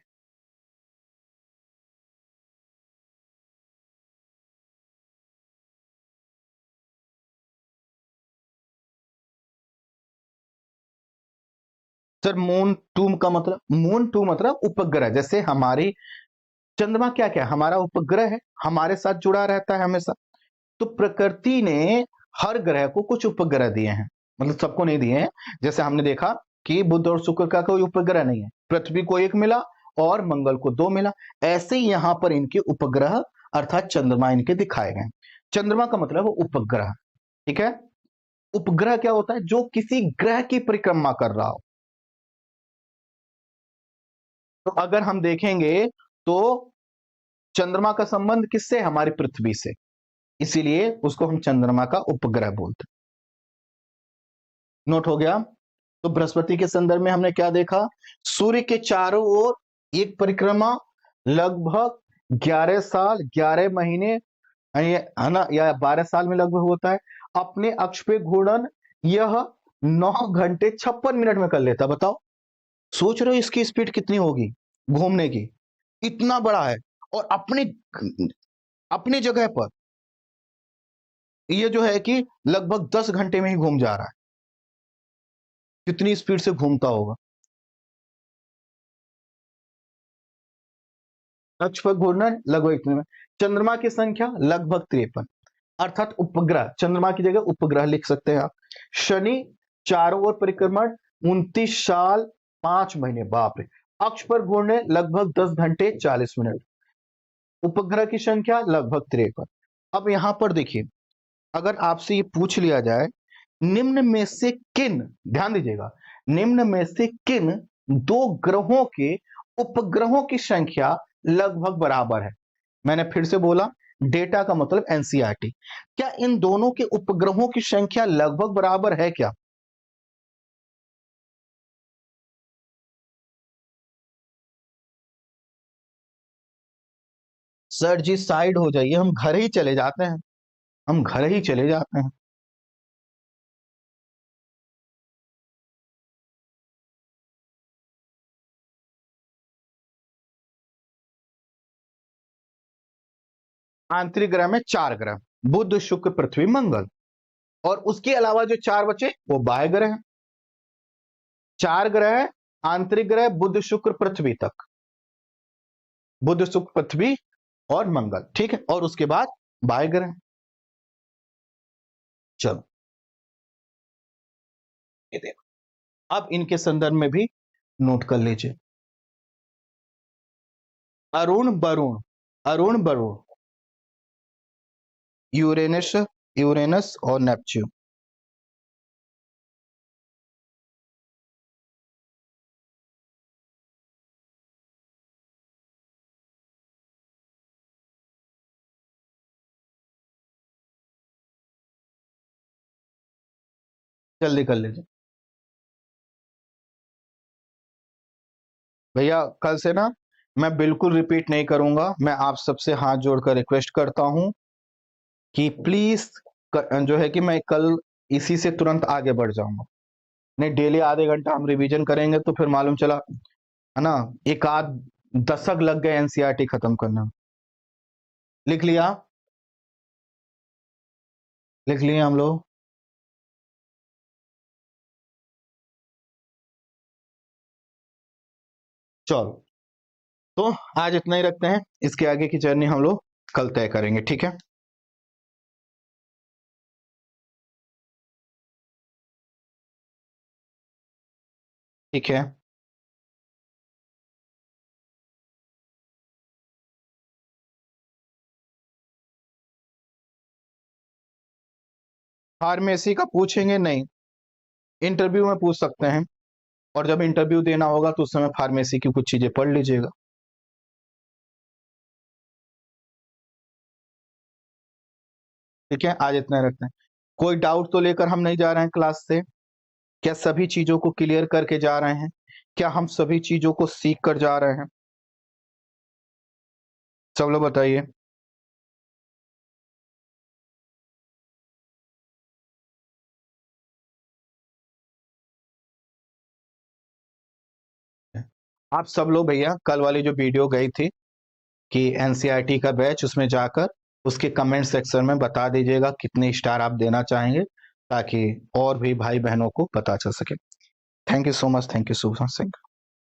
सर मून टू का मतलब, मून टू मतलब उपग्रह। जैसे हमारी चंद्रमा क्या क्या है? हमारा उपग्रह है, हमारे साथ जुड़ा रहता है हमेशा। तो प्रकृति ने हर ग्रह को कुछ उपग्रह दिए हैं, मतलब सबको नहीं दिए हैं। जैसे हमने देखा कि बुध और शुक्र का कोई उपग्रह नहीं है, पृथ्वी को एक मिला और मंगल को दो मिला। ऐसे ही यहां पर इनके उपग्रह अर्थात चंद्रमा इनके दिखाए गए। चंद्रमा का मतलब उपग्रह, ठीक है? उपग्रह क्या होता है? जो किसी ग्रह की परिक्रमा कर रहा हो। तो अगर हम देखेंगे तो चंद्रमा का संबंध किससे? हमारी पृथ्वी से, इसीलिए उसको हम चंद्रमा का उपग्रह बोलते हैं। नोट हो गया। तो बृहस्पति के संदर्भ में हमने क्या देखा, सूर्य के चारों ओर एक परिक्रमा लगभग 11 साल 11 महीने है ना, या 12 साल में लगभग होता है। अपने अक्ष पे घूर्णन यह 9 घंटे 56 मिनट में कर लेता। बताओ, सोच रहे हो इसकी स्पीड कितनी होगी घूमने की, इतना बड़ा है। और अपने अपनी जगह पर ये जो है कि लगभग 10 घंटे में ही घूम जा रहा है। कितनी स्पीड से घूमता होगा। अक्ष पर घूर्णन लगभग इतने में। चंद्रमा की संख्या लगभग 53, अर्थात उपग्रह, चंद्रमा की जगह उपग्रह लिख सकते हैं आप। शनि चारों ओर परिक्रमण 29 साल 5 महीने, बाप रे। अक्ष पर घूमने लगभग 10 घंटे 40 मिनट। उपग्रह की संख्या लगभग 53। अब यहां पर देखिए, अगर आपसे ये पूछ लिया जाए निम्न में से किन, ध्यान दीजिएगा, निम्न में से किन दो ग्रहों के उपग्रहों की संख्या लगभग बराबर है। मैंने फिर से बोला, डेटा का मतलब एनसीईआरटी। क्या इन दोनों के उपग्रहों की संख्या लगभग बराबर है क्या? सर जी साइड हो जाइए, हम घर ही चले जाते हैं, हम घर ही चले जाते हैं। आंतरिक ग्रह में 4 ग्रह, बुध शुक्र पृथ्वी मंगल, और उसके अलावा जो 4 बचे वो बाह्य ग्रह हैं। 4 ग्रह, आंतरिक ग्रह बुध शुक्र पृथ्वी तक, बुध शुक्र पृथ्वी और मंगल, ठीक है। और उसके बाद बाह्य ग्रह। चलो ये देखो, अब इनके संदर्भ में भी नोट कर लीजिए। अरुण वरुण, अरुण वरुण, यूरेनस, यूरेनस और नेपच्यून। जल्दी कर लीजिए भैया। कल से ना मैं बिल्कुल रिपीट नहीं करूंगा। मैं आप सबसे हाथ जोड़कर रिक्वेस्ट करता हूं कि प्लीज, जो है कि मैं कल इसी से तुरंत आगे बढ़ जाऊंगा। नहीं, डेली आधे घंटा हम रिवीजन करेंगे तो फिर मालूम चला, है ना, एक आध दशक लग गए एनसीईआरटी खत्म करने में। लिख लिया, लिख लिए हम लोग। चलो, तो आज इतना ही रखते हैं। इसके आगे की जर्नी हम लोग कल तय करेंगे, ठीक है। ठीक है। फार्मेसी का पूछेंगे नहीं, इंटरव्यू में पूछ सकते हैं। और जब इंटरव्यू देना होगा तो उस समय फार्मेसी की कुछ चीजें पढ़ लीजिएगा। ठीक है, आज इतना ही रखते हैं। कोई डाउट तो लेकर हम नहीं जा रहे हैं क्लास से? क्या सभी चीजों को क्लियर करके जा रहे हैं? क्या हम सभी चीजों को सीख कर जा रहे हैं? सब लोग बताइए। आप सब लोग भैया कल वाली जो वीडियो गई थी कि एनसीईआरटी का बैच, उसमें जाकर उसके कमेंट सेक्शन में बता दीजिएगा कितने स्टार आप देना चाहेंगे, ताकि और भी भाई बहनों को पता चल सके। Thank you so much, thank you Subhash Singh.